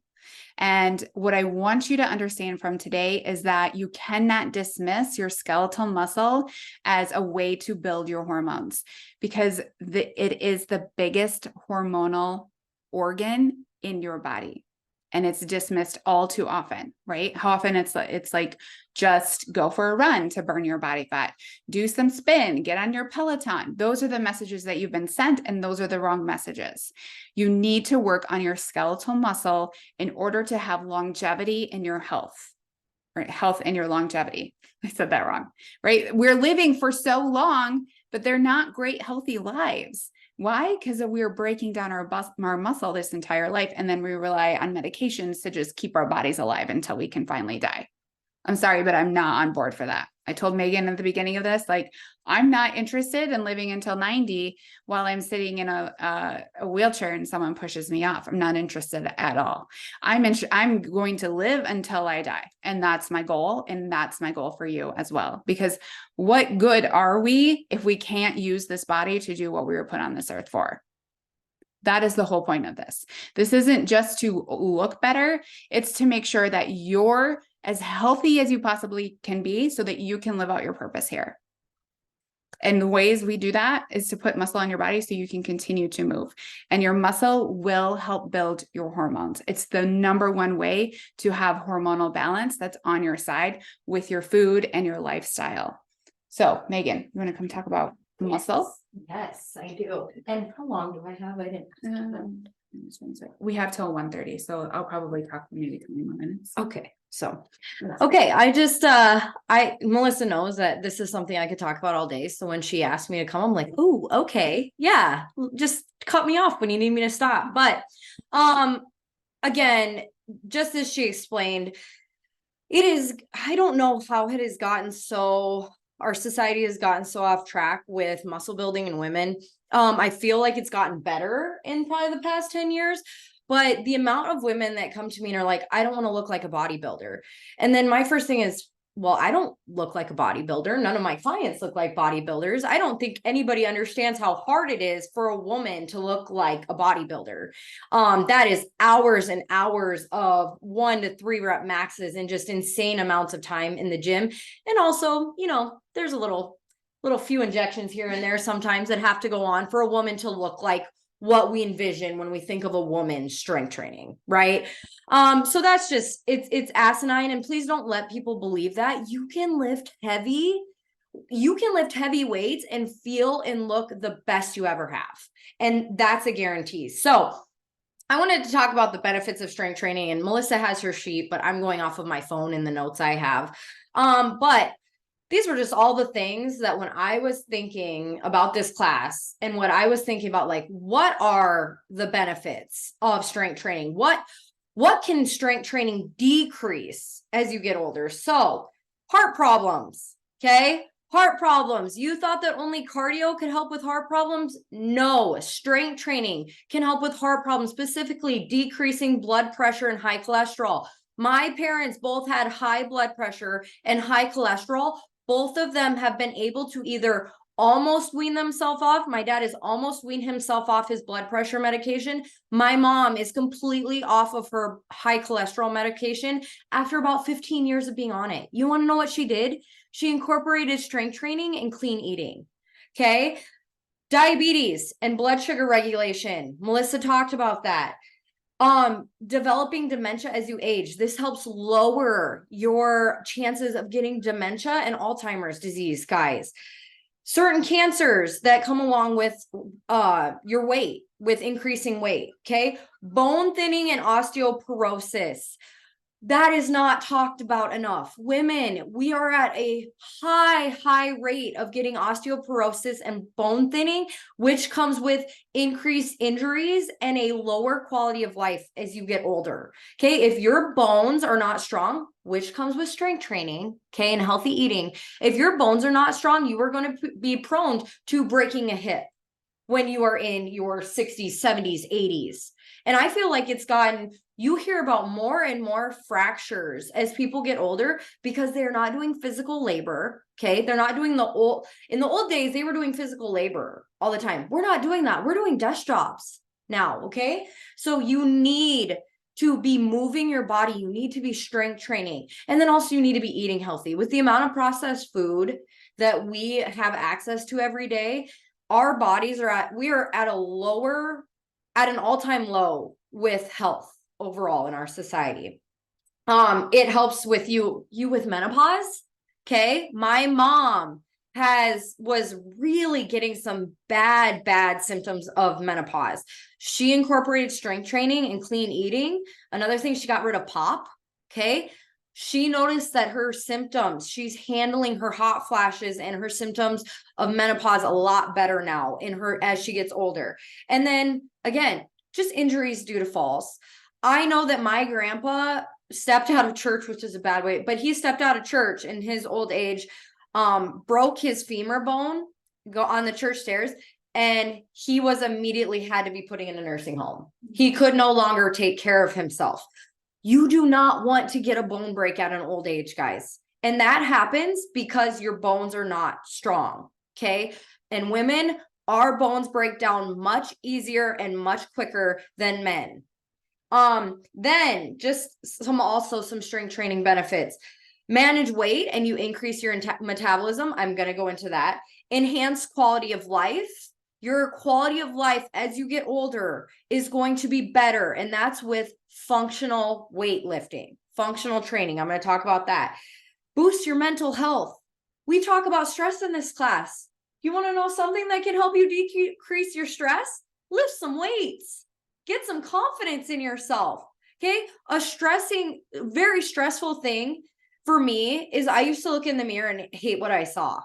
And what I want you to understand from today is that you cannot dismiss your skeletal muscle as a way to build your hormones because it is the biggest hormonal organ in your body. And it's dismissed all too often, right? How often it's like, just go for a run to burn your body fat, do some spin, get on your Peloton. Those are the messages that you've been sent, and those are the wrong messages. You need to work on your skeletal muscle in order to have longevity in your health, right? Health and your longevity. I said that wrong, right? We're living for so long, but they're not great, healthy lives. Why? Because we're breaking down our muscle this entire life, and then we rely on medications to just keep our bodies alive until we can finally die. I'm sorry, but I'm not on board for that. I told Megan at the beginning of this, like, I'm not interested in living until 90 while I'm sitting in a wheelchair and someone pushes me off. I'm not interested at all. I'm going to live until I die. And that's my goal. And that's my goal for you as well. Because what good are we if we can't use this body to do what we were put on this earth for? That is the whole point of this. This isn't just to look better. It's to make sure that you're as healthy as you possibly can be so that you can live out your purpose here. And the ways we do that is to put muscle on your body so you can continue to move. And your muscle will help build your hormones. It's the number one way to have hormonal balance that's on your side with your food and your lifestyle. So, Megan, you want to come talk about muscle? Yes, I do. And how long do I have? I didn't. We have till 1:30, so I'll probably talk for maybe 20 more minutes. Okay. So, okay. Melissa knows that this is something I could talk about all day. So when she asked me to come, I'm like, oh, okay. Yeah. Just cut me off when you need me to stop. But, again, just as she explained, I don't know how it has gotten our society has gotten so off track with muscle building in women. I feel like it's gotten better in probably the past 10 years. But the amount of women that come to me and are like, I don't want to look like a bodybuilder. And then my first thing is, well, I don't look like a bodybuilder. None of my clients look like bodybuilders. I don't think anybody understands how hard it is for a woman to look like a bodybuilder. That is hours and hours of 1 to 3 rep maxes and just insane amounts of time in the gym. And also, there's a little little few injections here and there sometimes that have to go on for a woman to look like what we envision when we think of a woman's strength training, right? So that's just, it's asinine. And please don't let people believe that you can lift heavy weights and feel and look the best you ever have. And that's a guarantee. So I wanted to talk about the benefits of strength training, and Melissa has her sheet, but I'm going off of my phone and the notes I have. But these were just all the things that when I was thinking about this class and what I was thinking about, like, what are the benefits of strength training? What can strength training decrease as you get older? So heart problems, okay? Heart problems. You thought that only cardio could help with heart problems? No, strength training can help with heart problems, specifically decreasing blood pressure and high cholesterol. My parents both had high blood pressure and high cholesterol. Both of them have been able to either almost wean themselves off. My dad is almost weaned himself off his blood pressure medication. My mom is completely off of her high cholesterol medication after about 15 years of being on it. You want to know what she did? She incorporated strength training and clean eating. Okay. Diabetes and blood sugar regulation. Melissa talked about that. Developing dementia as you age. This helps lower your chances of getting dementia and Alzheimer's disease, guys. Certain cancers that come along with your weight, with increasing weight, okay? Bone thinning and osteoporosis. That is not talked about enough. Women, we are at a high rate of getting osteoporosis and bone thinning, which comes with increased injuries and a lower quality of life as you get older. Okay, if your bones are not strong, which comes with strength training, okay, and healthy eating, if your bones are not strong, you are going to be prone to breaking a hip when you are in your 60s, 70s, 80s. And I feel like it's gotten, you hear about more and more fractures as people get older because they're not doing physical labor. Okay. They're not doing in the old days, they were doing physical labor all the time. We're not doing that. We're doing desk jobs now. Okay. So you need to be moving your body. You need to be strength training. And then also you need to be eating healthy. With the amount of processed food that we have access to every day, our bodies we are at an all-time low with health overall in our society. It helps with you with menopause. Okay. My mom was really getting some bad symptoms of menopause. She incorporated strength training and clean eating. Another thing, she got rid of pop. Okay. She noticed that her symptoms, she's handling her hot flashes and her symptoms of menopause a lot better now as she gets older. And then again, just injuries due to falls. I know that my grandpa stepped out of church, which is a bad way, but he stepped out of church in his old age, broke his femur bone, go on the church stairs, and he was immediately had to be put in a nursing home. He could no longer take care of himself. You do not want to get a bone break at an old age, guys. And that happens because your bones are not strong. Okay. And women, our bones break down much easier and much quicker than men. Then just some strength training benefits. Manage weight and you increase your metabolism. I'm going to go into that. Enhance quality of life. Your quality of life as you get older is going to be better. And that's with functional weightlifting, functional training. I'm going to talk about that. Boost your mental health. We talk about stress in this class. You want to know something that can help you decrease your stress? Lift some weights. Get some confidence in yourself. Okay. A very stressful thing for me is I used to look in the mirror and hate what I saw.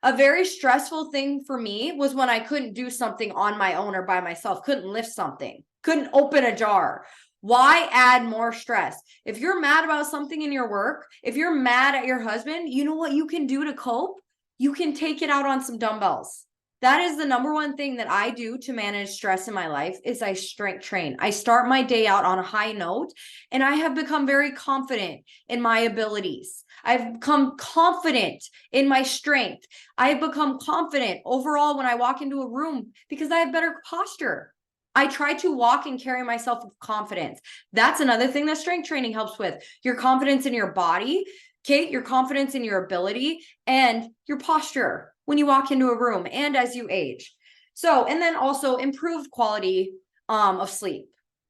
A very stressful thing for me was when I couldn't do something on my own or by myself, couldn't lift something, couldn't open a jar. Why add more stress? If you're mad about something in your work, if you're mad at your husband, you know what you can do to cope? You can take it out on some dumbbells. That is the number one thing that I do to manage stress in my life is I strength train. I start my day out on a high note, and I have become very confident in my abilities. I've become confident in my strength. I've become confident overall when I walk into a room because I have better posture. I try to walk and carry myself with confidence. That's another thing that strength training helps with. Your confidence in your body, okay, your confidence in your ability and your posture. when you walk into a room and as you age. So, and then also improved quality of sleep.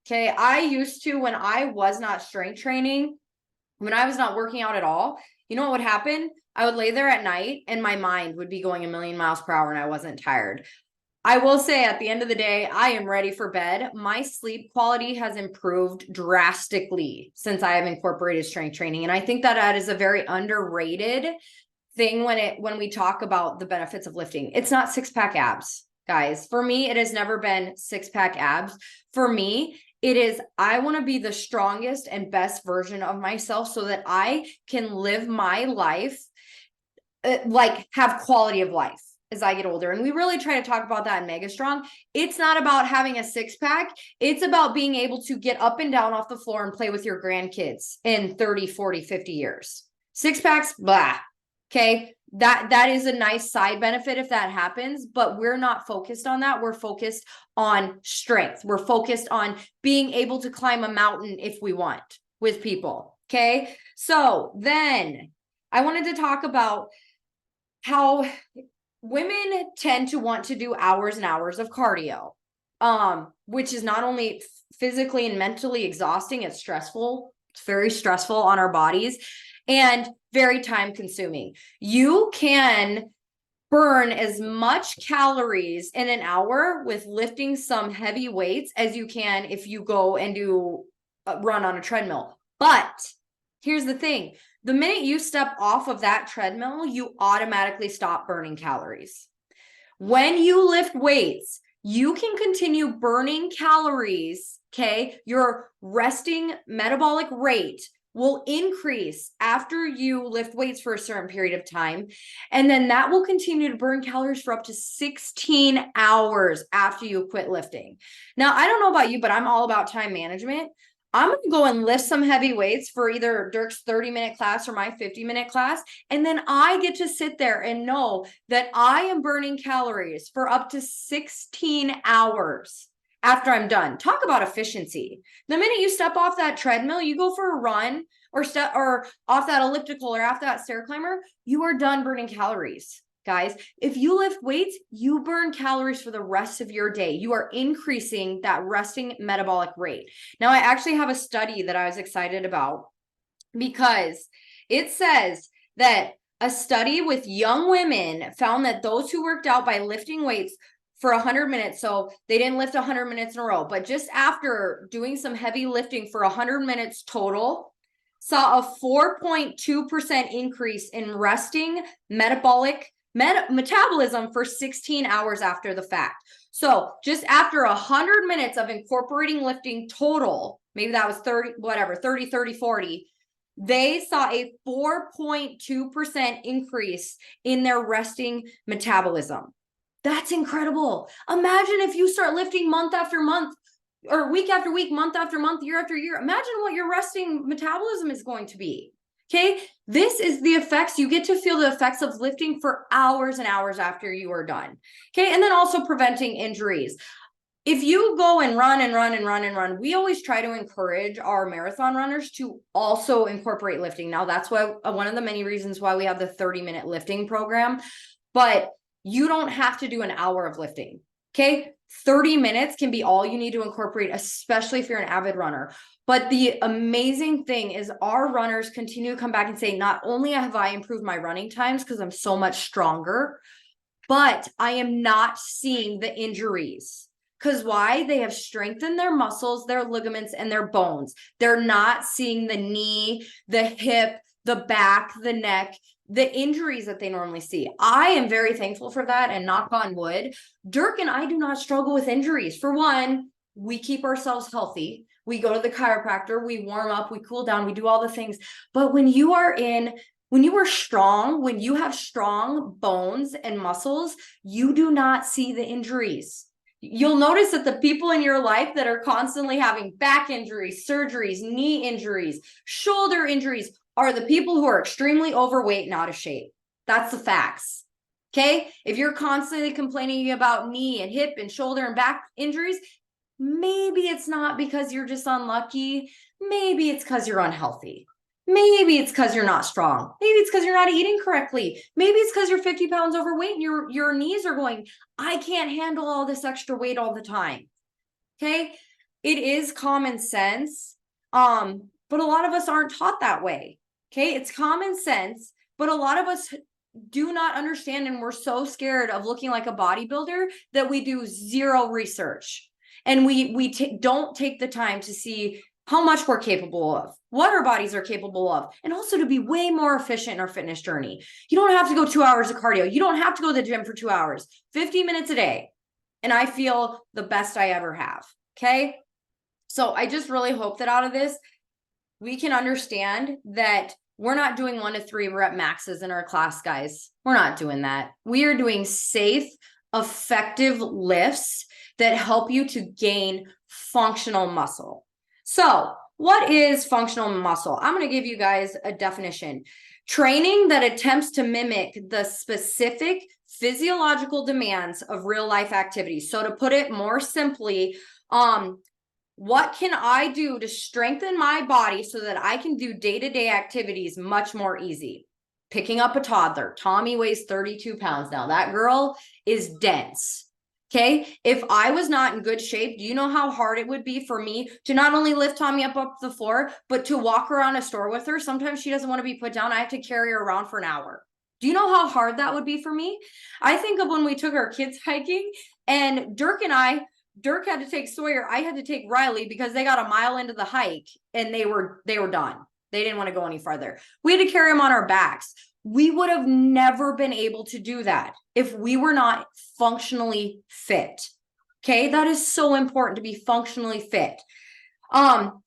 Okay. I used to, when I was not strength training, when I was not working out at all, you know what would happen? I would lay there at night and my mind would be going a million miles per hour and I wasn't tired. I will say at the end of the day, I am ready for bed. My sleep quality has improved drastically since I have incorporated strength training. And I think that that is a very underrated thing when we talk about the benefits of lifting. It's not six-pack abs, guys. For me, it has never been six-pack abs. For me, it is, I want to be the strongest and best version of myself so that I can live my life, like have quality of life as I get older. And we really try to talk about that in Mega Strong. It's not about having a six-pack. It's about being able to get up and down off the floor and play with your grandkids in 30, 40, 50 years. Six-packs, blah. Okay. That is a nice side benefit if that happens, but we're not focused on that. We're focused on strength. We're focused on being able to climb a mountain if we want with people. Okay. So then I wanted to talk about how women tend to want to do hours and hours of cardio, which is not only physically and mentally exhausting, it's stressful. It's very stressful on our bodies and very time consuming. You can burn as much calories in an hour with lifting some heavy weights as you can if you go and do a run on a treadmill. But here's the thing. The minute you step off of that treadmill, you automatically stop burning calories. When you lift weights, you can continue burning calories, okay? Your resting metabolic rate will increase after you lift weights for a certain period of time. And then that will continue to burn calories for up to 16 hours after you quit lifting. Now, I don't know about you, but I'm all about time management. I'm going to go and lift some heavy weights for either Dirk's 30-minute class or my 50-minute class. And then I get to sit there and know that I am burning calories for up to 16 hours after I'm done. Talk about efficiency. The minute you step off that treadmill, you go for a run or off that elliptical or off that stair climber, you are done burning calories. Guys, if you lift weights, you burn calories for the rest of your day. You are increasing that resting metabolic rate. Now, I actually have a study that I was excited about because it says that a study with young women found that those who worked out by lifting weights for 100 minutes, so they didn't lift 100 minutes in a row, but just after doing some heavy lifting for 100 minutes total, saw a 4.2% increase in resting metabolism for 16 hours after the fact. So just after 100 minutes of incorporating lifting total, maybe that was 30, 40, they saw a 4.2% increase in their resting metabolism. That's incredible. Imagine if you start lifting month after month or week after week, month after month, year after year. Imagine what your resting metabolism is going to be. Okay, this is the effects. You get to feel the effects of lifting for hours and hours after you are done. Okay, and then also preventing injuries. If you go and run, we always try to encourage our marathon runners to also incorporate lifting. Now, that's why one of the many reasons why we have the 30-minute lifting program, but you don't have to do an hour of lifting. Okay, 30 minutes can be all you need to incorporate, especially if you're an avid runner. But the amazing thing is our runners continue to come back and say, not only have I improved my running times because I'm so much stronger, but I am not seeing the injuries. Because why? They have strengthened their muscles, their ligaments, and their bones. They're not seeing the knee, the hip, the back, the neck, the injuries that they normally see. I am very thankful for that, and knock on wood, Dirk and I do not struggle with injuries. For one, we keep ourselves healthy. We go to the chiropractor, we warm up, we cool down, we do all the things. But when you are strong, when you have strong bones and muscles, you do not see the injuries. You'll notice that the people in your life that are constantly having back injuries, surgeries, knee injuries, shoulder injuries are the people who are extremely overweight and out of shape. That's the facts. Okay? If you're constantly complaining about knee and hip and shoulder and back injuries, maybe it's not because you're just unlucky. Maybe it's because you're unhealthy. Maybe it's because you're not strong. Maybe it's because you're not eating correctly. Maybe it's because you're 50 pounds overweight and your knees are going, I can't handle all this extra weight all the time. Okay. It is common sense. But a lot of us aren't taught that way. Okay. It's common sense, but a lot of us do not understand. And we're so scared of looking like a bodybuilder that we do zero research. And we don't take the time to see how much we're capable of, what our bodies are capable of, and also to be way more efficient in our fitness journey. You don't have to go 2 hours of cardio. You don't have to go to the gym for 2 hours, 50 minutes a day. And I feel the best I ever have. Okay. So I just really hope that out of this, we can understand that we're not doing 1 to 3 rep maxes in our class, guys. We're not doing that. We are doing safe, effective lifts that help you to gain functional muscle. So what is functional muscle? I'm going to give you guys a definition. Training that attempts to mimic the specific physiological demands of real life activities. So to put it more simply, what can I do to strengthen my body so that I can do day-to-day activities much more easy? Picking up a toddler. Tommy weighs 32 pounds now. That girl is dense. Okay. If I was not in good shape, do you know how hard it would be for me to not only lift Tommy up the floor, but to walk around a store with her? Sometimes she doesn't want to be put down. I have to carry her around for an hour. Do you know how hard that would be for me? I think of when we took our kids hiking and Dirk had to take Sawyer. I had to take Riley because they got a mile into the hike and they were done. They didn't want to go any farther. We had to carry them on our backs. We would have never been able to do that if we were not functionally fit. Okay. That is so important to be functionally fit.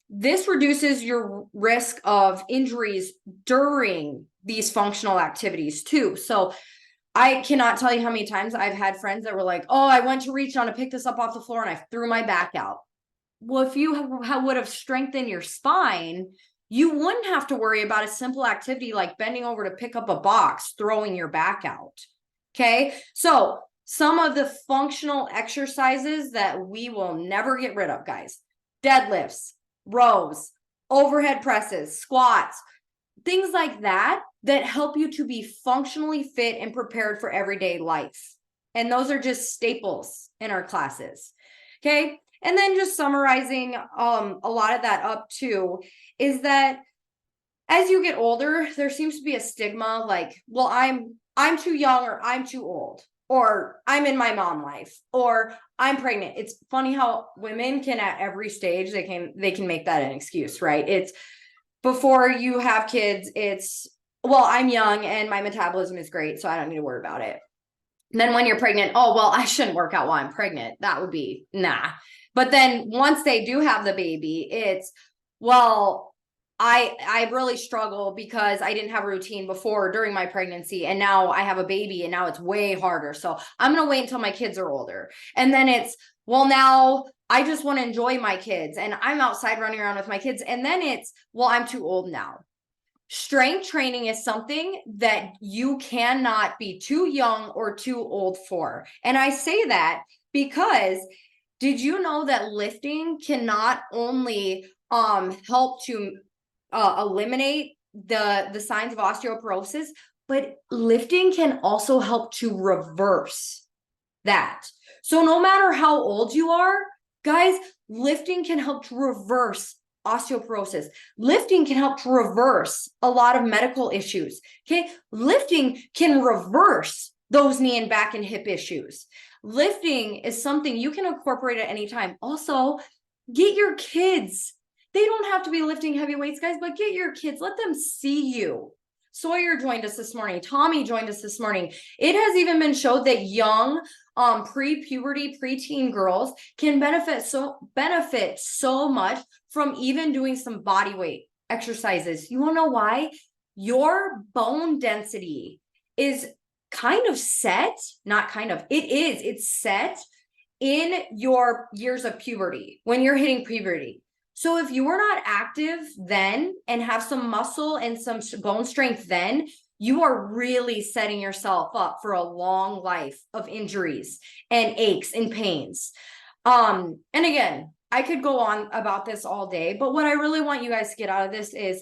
This reduces your risk of injuries during these functional activities too. So I cannot tell you how many times I've had friends that were like, oh, I went to reach on to pick this up off the floor and I threw my back out. Well, if you would have strengthened your spine, you wouldn't have to worry about a simple activity like bending over to pick up a box, throwing your back out. Okay. So some of the functional exercises that we will never get rid of, guys: deadlifts, rows, overhead presses, squats, things like that help you to be functionally fit and prepared for everyday life. And those are just staples in our classes. Okay. And then just summarizing a lot of that up too is that as you get older, there seems to be a stigma like, well, I'm too young, or I'm too old, or I'm in my mom life, or I'm pregnant. It's funny how women can at every stage, they can make that an excuse, right? It's before you have kids, it's, well, I'm young and my metabolism is great, so I don't need to worry about it. And then when you're pregnant, oh, well, I shouldn't work out while I'm pregnant. That would be nah. But then once they do have the baby, it's, well, I really struggle because I didn't have a routine before during my pregnancy, and now I have a baby and now it's way harder. So I'm going to wait until my kids are older. And then it's, well, now I just want to enjoy my kids and I'm outside running around with my kids. And then it's, well, I'm too old now. Strength training is something that you cannot be too young or too old for. And I say that because did you know that lifting can not only help to eliminate the signs of osteoporosis, but lifting can also help to reverse that. So no matter how old you are, guys, lifting can help to reverse osteoporosis. Lifting can help to reverse a lot of medical issues. Okay. Lifting can reverse those knee and back and hip issues. Lifting is something you can incorporate at any time. Also, get your kids. They don't have to be lifting heavy weights, guys, but get your kids. Let them see you. Sawyer joined us this morning. Tommy joined us this morning. It has even been showed that young pre-puberty, preteen girls can benefit so much from even doing some body weight exercises. You want to know why? Your bone density is kind of set, not kind of, it's set in your years of puberty, when you're hitting puberty. So if you were not active then and have some muscle and some bone strength then, you are really setting yourself up for a long life of injuries and aches and pains. And again, I could go on about this all day, but what I really want you guys to get out of this is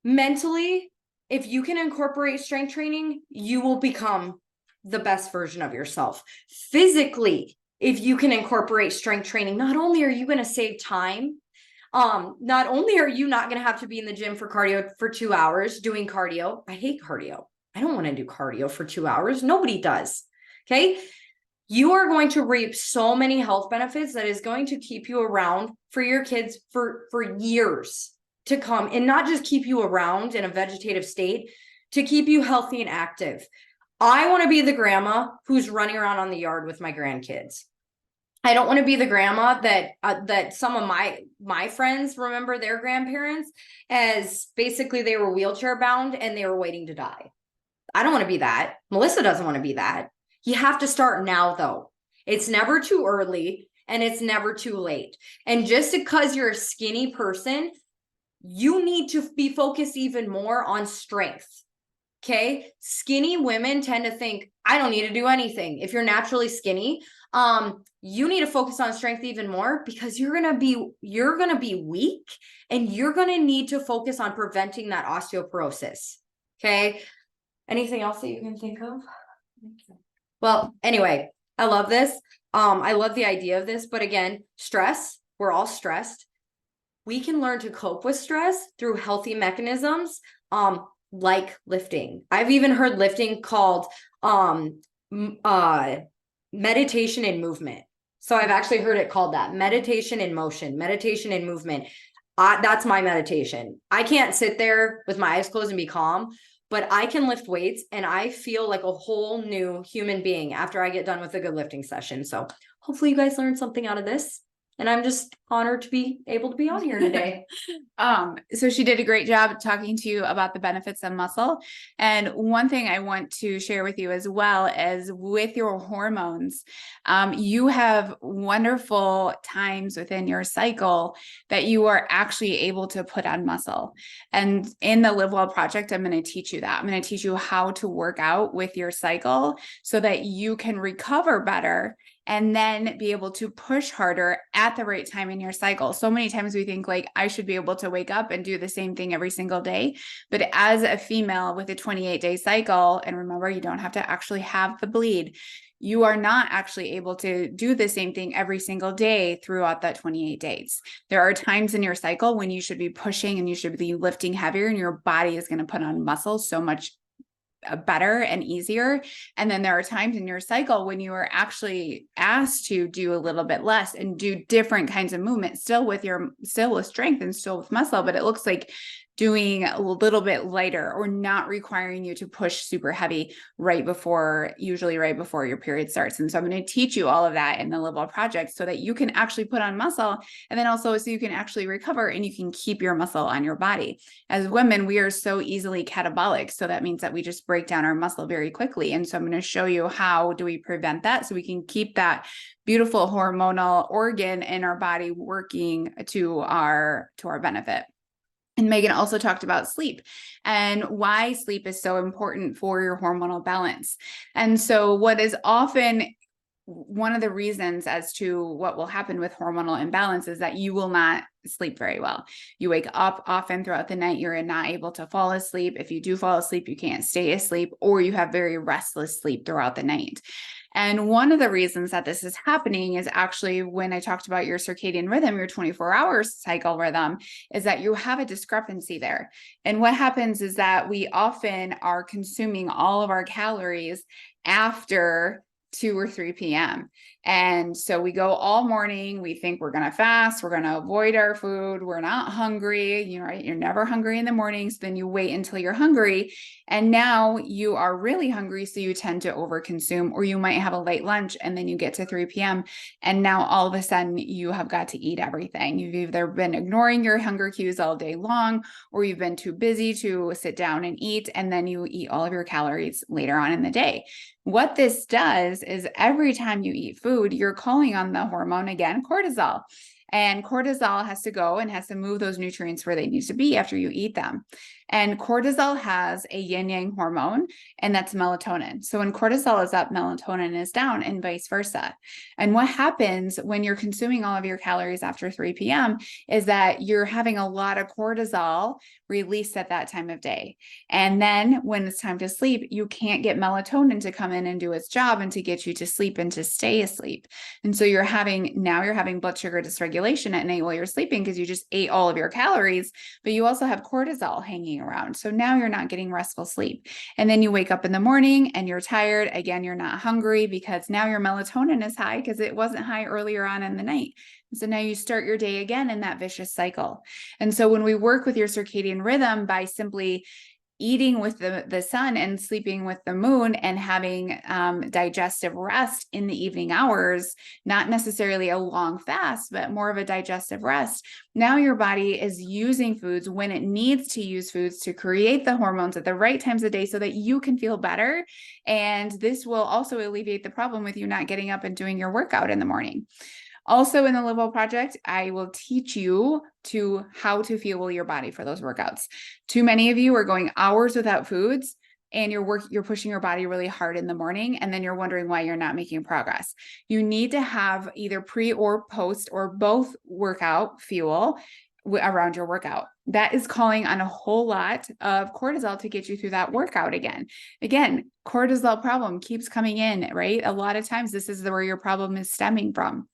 Mentally, if you can incorporate strength training, you will become the best version of yourself. Physically, if you can incorporate strength training, not only are you going to save time, not only are you not going to have to be in the gym for cardio for 2 hours doing cardio. I hate cardio. I don't want to do cardio for 2 hours. Nobody does. Okay. You are going to reap so many health benefits that is going to keep you around for your kids for years to come, and not just keep you around in a vegetative state, to keep you healthy and active. I want to be the grandma who's running around on the yard with my grandkids. I don't want to be the grandma that some of my friends remember their grandparents as basically they were wheelchair bound and they were waiting to die. I don't want to be that. Melissa doesn't want to be that. You have to start now, though. It's never too early and it's never too late. And just because you're a skinny person, you need to be focused even more on strength. Okay. Skinny women tend to think, I don't need to do anything. If you're naturally skinny, you need to focus on strength even more, because you're going to be weak, and you're going to need to focus on preventing that osteoporosis. Okay. Anything else that you can think of? Well, anyway, I love this. I love the idea of this, but again, stress, we're all stressed. We can learn to cope with stress through healthy mechanisms, like lifting. I've even heard lifting called meditation and movement. So I've actually heard it called that: meditation in motion, meditation in movement. That's my meditation. I can't sit there with my eyes closed and be calm, but I can lift weights and I feel like a whole new human being after I get done with a good lifting session. So hopefully you guys learned something out of this. And I'm just honored to be able to be on here today. So she did a great job talking to you about the benefits of muscle. And one thing I want to share with you as well is with your hormones, you have wonderful times within your cycle that you are actually able to put on muscle. And in the Live Well Project, I'm going to teach you that. I'm going to teach you how to work out with your cycle so that you can recover better and then be able to push harder at the right time in your cycle. So many times we think like, I should be able to wake up and do the same thing every single day. But as a female with a 28-day cycle, and remember, you don't have to actually have the bleed, you are not actually able to do the same thing every single day throughout that 28 days. There are times in your cycle when you should be pushing and you should be lifting heavier, and your body is going to put on muscle so much better and easier. And then there are times in your cycle when you are actually asked to do a little bit less and do different kinds of movements, still with strength and still with muscle, but it looks like doing a little bit lighter or not requiring you to push super heavy usually right before your period starts. And so I'm going to teach you all of that in the Live Well Project so that you can actually put on muscle, and then also so you can actually recover and you can keep your muscle on your body. As women, we are so easily catabolic. So that means that we just break down our muscle very quickly. And so I'm going to show you how do we prevent that so we can keep that beautiful hormonal organ in our body working to our benefit. And Megan also talked about sleep and why sleep is so important for your hormonal balance. And so what is often one of the reasons as to what will happen with hormonal imbalance is that you will not sleep very well. You wake up often throughout the night, you're not able to fall asleep. If you do fall asleep, you can't stay asleep, or you have very restless sleep throughout the night. And one of the reasons that this is happening is actually when I talked about your circadian rhythm, your 24-hour cycle rhythm, is that you have a discrepancy there. And what happens is that we often are consuming all of our calories after 2 or 3 p.m. And so we go all morning, we think we're going to fast, we're going to avoid our food, we're not hungry, you're never hungry in the mornings, then you wait until you're hungry. And now you are really hungry. So you tend to overconsume, or you might have a late lunch and then you get to 3 p.m. And now all of a sudden you have got to eat everything. You've either been ignoring your hunger cues all day long, or you've been too busy to sit down and eat. And then you eat all of your calories later on in the day. What this does is every time you eat food, you're calling on the hormone again, cortisol. And cortisol has to go and has to move those nutrients where they need to be after you eat them. And cortisol has a yin yang hormone, and that's melatonin. So when cortisol is up, melatonin is down, and vice versa. And what happens when you're consuming all of your calories after 3 p.m. is that you're having a lot of cortisol released at that time of day. And then when it's time to sleep, you can't get melatonin to come in and do its job and to get you to sleep and to stay asleep. And so you're having blood sugar dysregulation at night while you're sleeping because you just ate all of your calories, but you also have cortisol hanging around. So now you're not getting restful sleep. And then you wake up in the morning and you're tired. Again, you're not hungry because now your melatonin is high because it wasn't high earlier on in the night. So now you start your day again in that vicious cycle. And so when we work with your circadian rhythm by simply eating with the sun and sleeping with the moon and having digestive rest in the evening hours, not necessarily a long fast, but more of a digestive rest. Now your body is using foods when it needs to use foods to create the hormones at the right times of day so that you can feel better. And this will also alleviate the problem with you not getting up and doing your workout in the morning. Also in the Live Well Project, I will teach you how to fuel your body for those workouts. Too many of you are going hours without foods and you're pushing your body really hard in the morning, and then you're wondering why you're not making progress. You need to have either pre or post or both workout fuel around your workout. That is calling on a whole lot of cortisol to get you through that workout again. Again, cortisol problem keeps coming in, right? A lot of times this is where your problem is stemming from.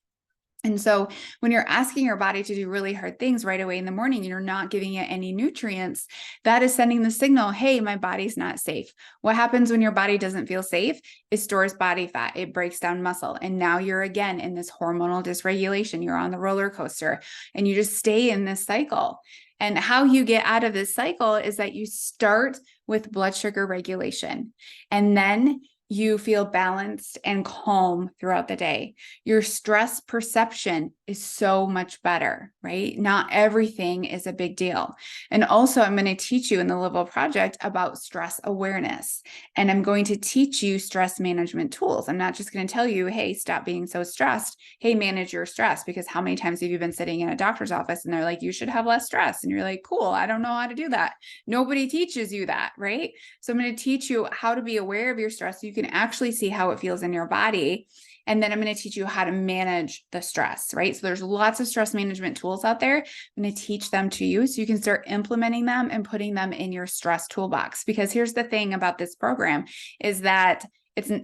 And so when you're asking your body to do really hard things right away in the morning, and you're not giving it any nutrients, that is sending the signal, hey, my body's not safe. What happens when your body doesn't feel safe? It stores body fat. It breaks down muscle. And now you're again in this hormonal dysregulation. You're on the roller coaster and you just stay in this cycle. And how you get out of this cycle is that you start with blood sugar regulation, and then you feel balanced and calm throughout the day. Your stress perception is so much better, right? Not everything is a big deal. And also, I'm going to teach you in the Live Well Project about stress awareness. And I'm going to teach you stress management tools. I'm not just going to tell you, hey, stop being so stressed. Hey, manage your stress. Because how many times have you been sitting in a doctor's office and they're like, you should have less stress? And you're like, cool, I don't know how to do that. Nobody teaches you that, right? So I'm going to teach you how to be aware of your stress so you can actually see how it feels in your body. And then I'm going to teach you how to manage the stress, right? So there's lots of stress management tools out there. I'm going to teach them to you so you can start implementing them and putting them in your stress toolbox. Because here's the thing about this program is that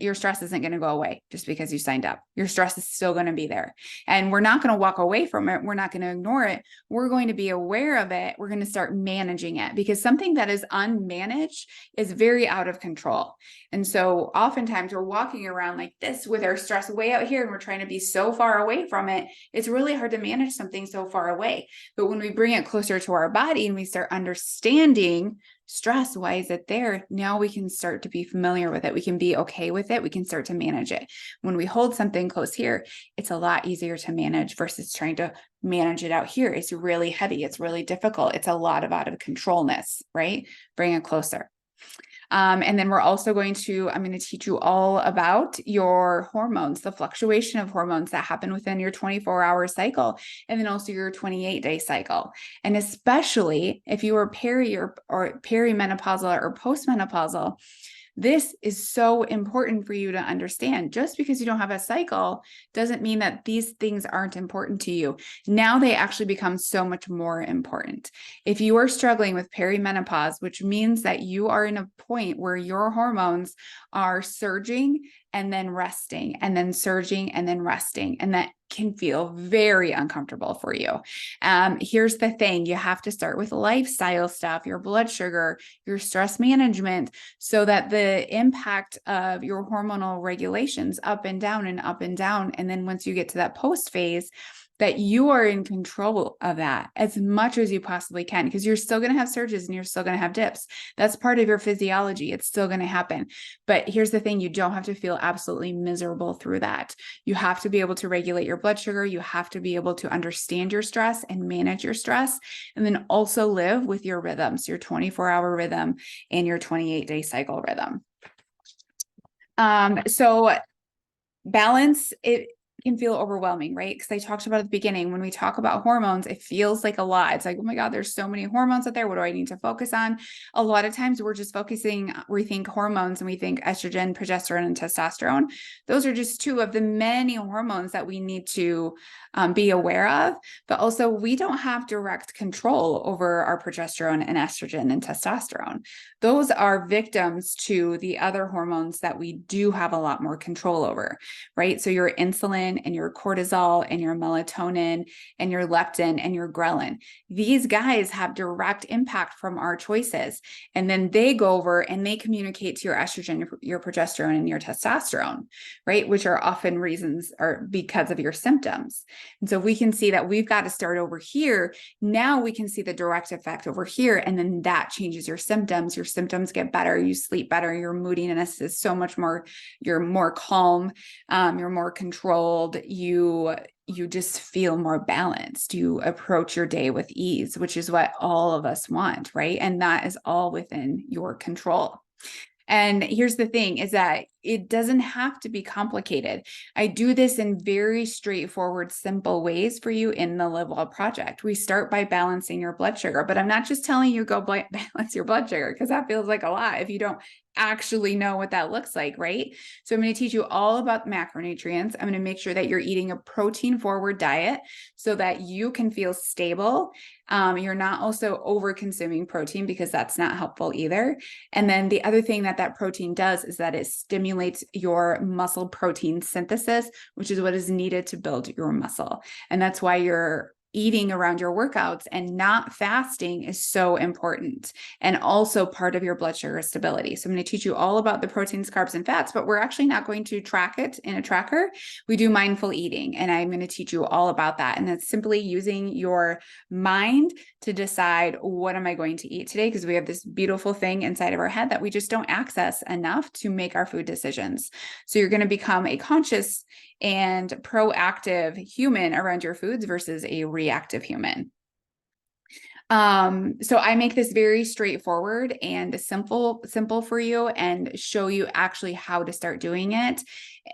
your stress isn't going to go away just because you signed up. Your stress is still going to be there. And we're not going to walk away from it. We're not going to ignore it. We're going to be aware of it. We're going to start managing it, because something that is unmanaged is very out of control. And so oftentimes we're walking around like this with our stress way out here and we're trying to be so far away from it. It's really hard to manage something so far away. But when we bring it closer to our body and we start understanding stress, why is it there? Now we can start to be familiar with it. We can be okay with it. We can start to manage it. When we hold something close here, it's a lot easier to manage versus trying to manage it out here. It's really heavy. It's really difficult. It's a lot of out of controlness, right? Bring it closer. And then I'm going to teach you all about your hormones, the fluctuation of hormones that happen within your 24-hour cycle, and then also your 28-day cycle. And especially if you are perimenopausal or postmenopausal, this is so important for you to understand. Just because you don't have a cycle doesn't mean that these things aren't important to you. Now they actually become so much more important. If you are struggling with perimenopause, which means that you are in a point where your hormones are surging and then resting, and then surging and then resting, and that can feel very uncomfortable for you. Here's the thing. You have to start with lifestyle stuff, your blood sugar, your stress management, so that the impact of your hormonal regulations up and down and up and down. And then once you get to that post phase, that you are in control of that as much as you possibly can, because you're still going to have surges and you're still going to have dips. That's part of your physiology. It's still going to happen. But here's the thing. You don't have to feel absolutely miserable through that. You have to be able to regulate your blood sugar. You have to be able to understand your stress and manage your stress, and then also live with your rhythms, your 24-hour rhythm and your 28-day cycle rhythm. So balance it. can feel overwhelming, right? Because I talked about at the beginning, when we talk about hormones, it feels like a lot. It's like, oh my God, there's so many hormones out there. What do I need to focus on? A lot of times we're just focusing, we think hormones and we think estrogen, progesterone, and testosterone. Those are just two of the many hormones that we need to be aware of. But also, we don't have direct control over our progesterone and estrogen and testosterone. Those are victims to the other hormones that we do have a lot more control over, right? So your insulin and your cortisol and your melatonin and your leptin and your ghrelin, these guys have direct impact from our choices. And then they go over and they communicate to your estrogen, your progesterone, and your testosterone, right? Which are often reasons or because of your symptoms. And so we can see that we've got to start over here. Now we can see the direct effect over here. And then that changes your symptoms. Your symptoms get better. You sleep better. Your moodiness is so much more, you're more calm. You're more controlled. You just feel more balanced. You approach your day with ease, which is what all of us want, right? And that is all within your control. And here's the thing is that it doesn't have to be complicated. I do this in very straightforward, simple ways for you in the Live Well Project. We start by balancing your blood sugar, but I'm not just telling you go balance your blood sugar because that feels like a lot if you don't actually know what that looks like, right? So I'm going to teach you all about macronutrients. I'm going to make sure that you're eating a protein forward diet so that you can feel stable. You're not also over consuming protein because that's not helpful either. And then the other thing that protein does is that it stimulates your muscle protein synthesis, which is what is needed to build your muscle. And that's why you're eating around your workouts and not fasting is so important, and also part of your blood sugar stability. So I'm going to teach you all about the proteins, carbs, and fats, but we're actually not going to track it in a tracker. We do mindful eating, and I'm going to teach you all about that. And that's simply using your mind to decide, what am I going to eat today? Because we have this beautiful thing inside of our head that we just don't access enough to make our food decisions. So you're going to become a conscious and proactive human around your foods versus a reactive human. So I make this very straightforward and simple for you and show you actually how to start doing it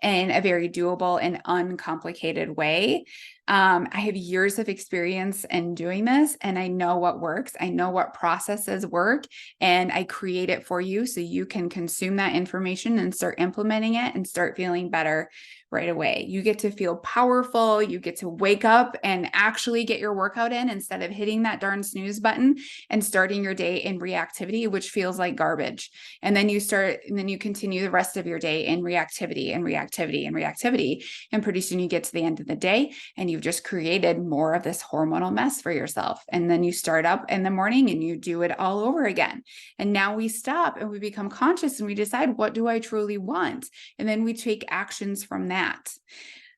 in a very doable and uncomplicated way. I have years of experience in doing this, and I know what works. I know what processes work, and I create it for you so you can consume that information and start implementing it and start feeling better right away. You get to feel powerful. You get to wake up and actually get your workout in instead of hitting that darn snooze button and starting your day in reactivity, which feels like garbage. And then you continue the rest of your day in reactivity and reactivity and reactivity. And pretty soon you get to the end of the day and you've just created more of this hormonal mess for yourself. And then you start up in the morning and you do it all over again. And now we stop and we become conscious and we decide, what do I truly want? And then we take actions from that.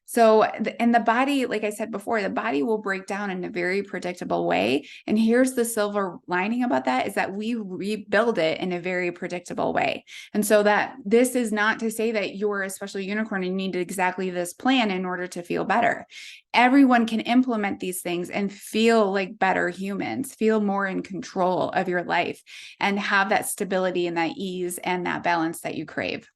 So, and the body, like I said before, the body will break down in a very predictable way. And here's the silver lining about that is that we rebuild it in a very predictable way. And so that this is not to say that you're a special unicorn and you need exactly this plan in order to feel better. Everyone can implement these things and feel like better humans, feel more in control of your life, and have that stability and that ease and that balance that you crave.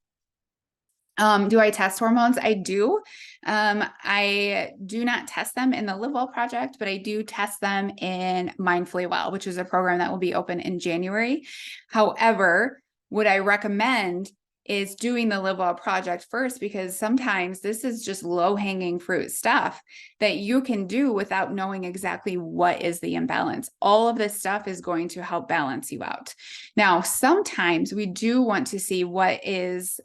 Do I test hormones? I do. I do not test them in the Live Well Project, but I do test them in Mindfully Well, which is a program that will be open in January. However, what I recommend is doing the Live Well Project first, because sometimes this is just low-hanging fruit stuff that you can do without knowing exactly what is the imbalance. All of this stuff is going to help balance you out. Now, sometimes we do want to see what is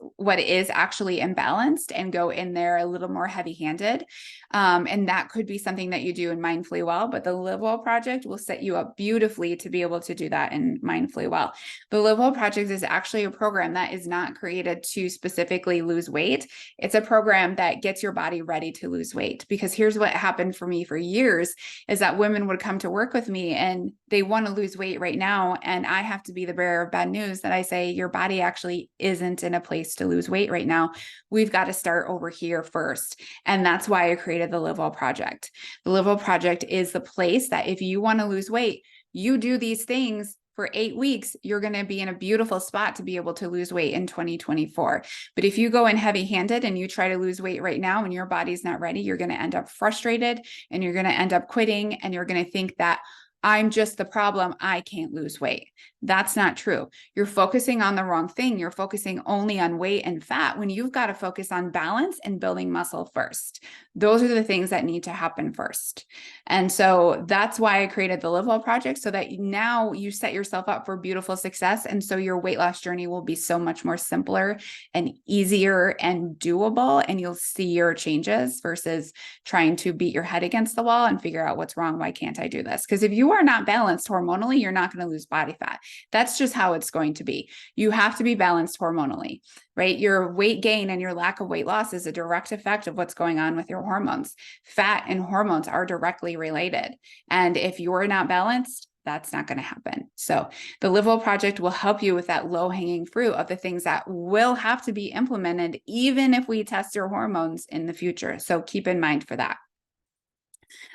actually imbalanced and go in there a little more heavy-handed. And that could be something that you do in Mindfully Well, but the Live Well Project will set you up beautifully to be able to do that in Mindfully Well. The Live Well Project is actually a program that is not created to specifically lose weight. It's a program that gets your body ready to lose weight, because here's what happened for me for years is that women would come to work with me and they want to lose weight right now. And I have to be the bearer of bad news that I say, your body actually isn't in a place to lose weight right now. We've got to start over here first. And that's why I created the Live Well Project. The Live Well Project is the place that if you want to lose weight, you do these things for 8 weeks, you're going to be in a beautiful spot to be able to lose weight in 2024. But if you go in heavy handed and you try to lose weight right now and your body's not ready, you're going to end up frustrated and you're going to end up quitting, and you're going to think that I'm just the problem, I can't lose weight. That's not true. You're focusing on the wrong thing. You're focusing only on weight and fat when you've got to focus on balance and building muscle first. Those are the things that need to happen first. And so that's why I created the Live Well Project, so that now you set yourself up for beautiful success. And so your weight loss journey will be so much more simpler and easier and doable. And you'll see your changes versus trying to beat your head against the wall and figure out what's wrong. Why can't I do this? Because if you are not balanced hormonally, you're not going to lose body fat. That's just how it's going to be. You have to be balanced hormonally, right? Your weight gain and your lack of weight loss is a direct effect of what's going on with your hormones. Fat and hormones are directly related. And if you're not balanced, that's not going to happen. So the Live Well Project will help you with that low hanging fruit of the things that will have to be implemented, even if we test your hormones in the future. So keep in mind for that.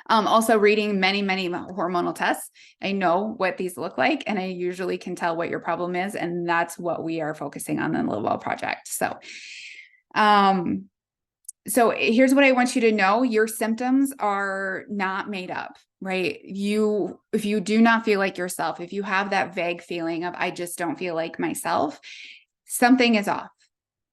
Also reading many hormonal tests. I know what these look like, and I usually can tell what your problem is. And that's what we are focusing on in the Live Well Project. So, here's what I want you to know. Your symptoms are not made up, right? If you do not feel like yourself, if you have that vague feeling of, I just don't feel like myself, something is off.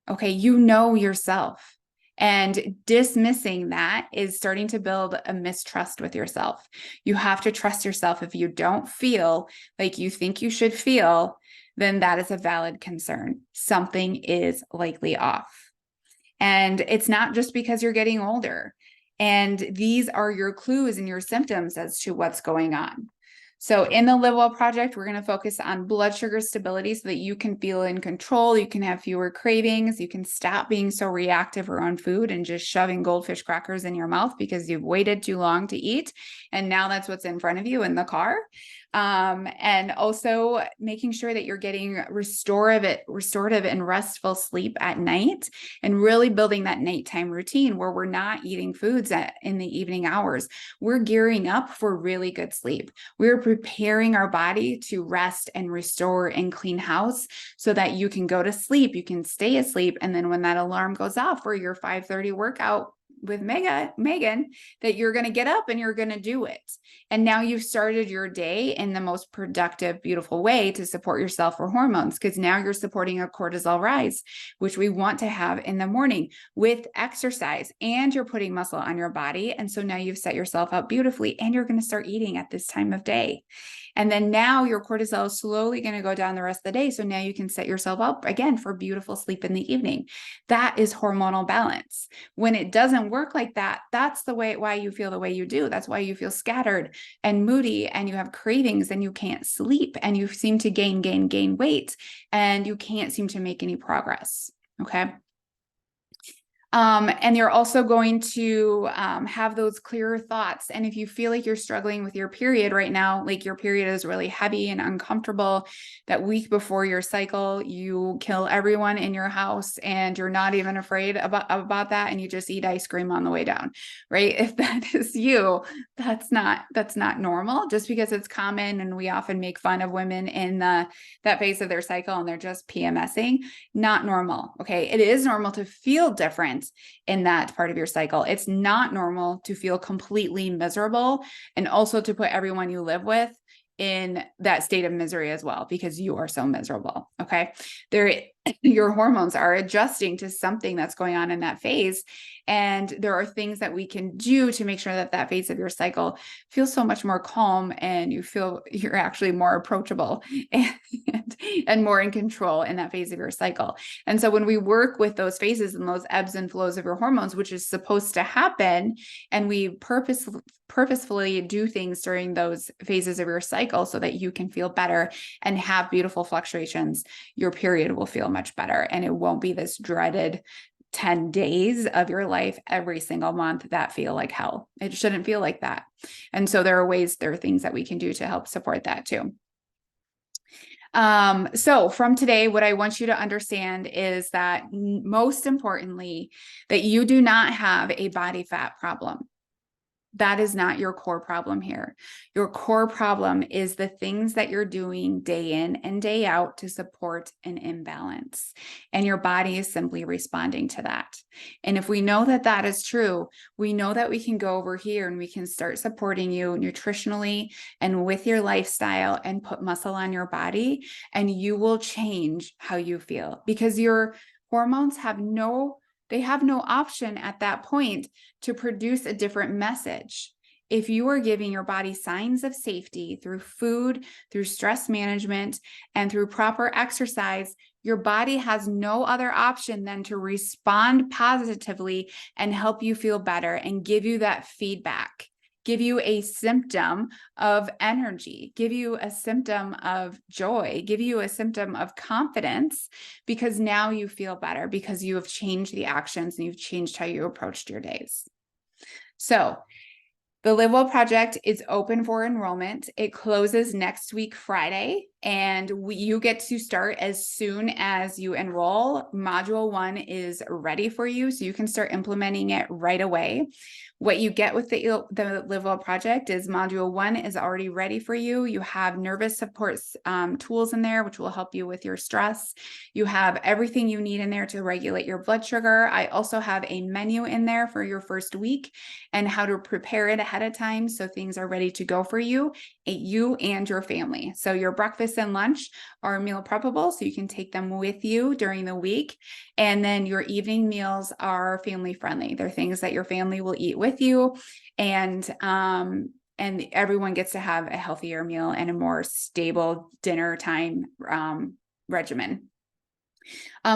Okay. You know yourself. And dismissing that is starting to build a mistrust with yourself. You have to trust yourself. If you don't feel like you think you should feel, then that is a valid concern. Something is likely off. And it's not just because you're getting older. And these are your clues and your symptoms as to what's going on. So in the Live Well Project, we're going to focus on blood sugar stability so that you can feel in control. You can have fewer cravings. You can stop being so reactive around food and just shoving goldfish crackers in your mouth because you've waited too long to eat. And now that's what's in front of you in the car. And also making sure that you're getting restorative and restful sleep at night, and really building that nighttime routine where we're not eating foods in the evening hours. We're gearing up for really good sleep. We're preparing our body to rest and restore and clean house so that you can go to sleep, you can stay asleep. And then when that alarm goes off for your 5:30 workout with Megan, that you're going to get up and you're going to do it. And now you've started your day in the most productive, beautiful way to support yourself for hormones, because now you're supporting a cortisol rise, which we want to have in the morning with exercise, and you're putting muscle on your body. And so now you've set yourself up beautifully, and you're going to start eating at this time of day. And then now your cortisol is slowly going to go down the rest of the day. So now you can set yourself up again for beautiful sleep in the evening. That is hormonal balance. When it doesn't work like that, that's why you feel the way you do. That's why you feel scattered and moody, and you have cravings, and you can't sleep, and you seem to gain weight, and you can't seem to make any progress. Okay. And you're also going to have those clearer thoughts. And if you feel like you're struggling with your period right now, like your period is really heavy and uncomfortable, that week before your cycle, you kill everyone in your house and you're not even afraid about that, and you just eat ice cream on the way down, right? If that is you, that's not normal. Just because it's common, and we often make fun of women in that phase of their cycle and they're just PMSing, not normal. Okay. It is normal to feel different in that part of your cycle. It's not normal to feel completely miserable, and also to put everyone you live with in that state of misery as well, because you are so miserable. Okay. Your hormones are adjusting to something that's going on in that phase. And there are things that we can do to make sure that that phase of your cycle feels so much more calm, and you feel you're actually more approachable and more in control in that phase of your cycle. And so when we work with those phases and those ebbs and flows of your hormones, which is supposed to happen, and we purposefully do things during those phases of your cycle so that you can feel better and have beautiful fluctuations, your period will feel much better. And it won't be this dreaded 10 days of your life every single month that feel like hell. It shouldn't feel like that. And so there are things that we can do to help support that too. So from today, what I want you to understand is that most importantly, that you do not have a body fat problem. That is not your core problem here. Your core problem is the things that you're doing day in and day out to support an imbalance. And your body is simply responding to that. And if we know that that is true, we know that we can go over here and we can start supporting you nutritionally and with your lifestyle and put muscle on your body, and you will change how you feel, because your hormones have no option at that point to produce a different message. If you are giving your body signs of safety through food, through stress management, and through proper exercise, your body has no other option than to respond positively and help you feel better and give you that feedback, give you a symptom of energy, give you a symptom of joy, give you a symptom of confidence, because now you feel better because you have changed the actions and you've changed how you approached your days. So the Live Well Project is open for enrollment. It closes next week, Friday, and you get to start as soon as you enroll. Module 1 is ready for you, so you can start implementing it right away. What you get with the Live Well Project is Module 1 is already ready for you. You have nervous support tools in there, which will help you with your stress. You have everything you need in there to regulate your blood sugar. I also have a menu in there for your first week and how to prepare it ahead of time so things are ready to go for you and your family. So your breakfast and lunch are meal preppable, so you can take them with you during the week. And then your evening meals are family friendly. They're things that your family will eat with you, and everyone gets to have a healthier meal and a more stable dinner time regimen.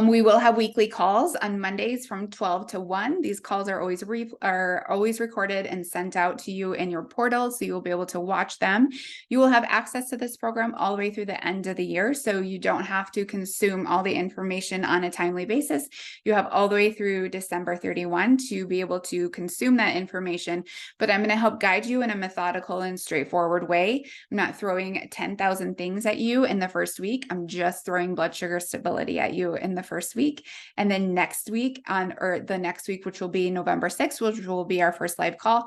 We will have weekly calls on Mondays from 12 to 1. These calls are always recorded and sent out to you in your portal, so you will be able to watch them. You will have access to this program all the way through the end of the year, so you don't have to consume all the information on a timely basis. You have all the way through December 31 to be able to consume that information, but I'm going to help guide you in a methodical and straightforward way. I'm not throwing 10,000 things at you in the first week. I'm just throwing blood sugar stability at you in the first week. And then next week the next week, which will be November 6th, which will be our first live call,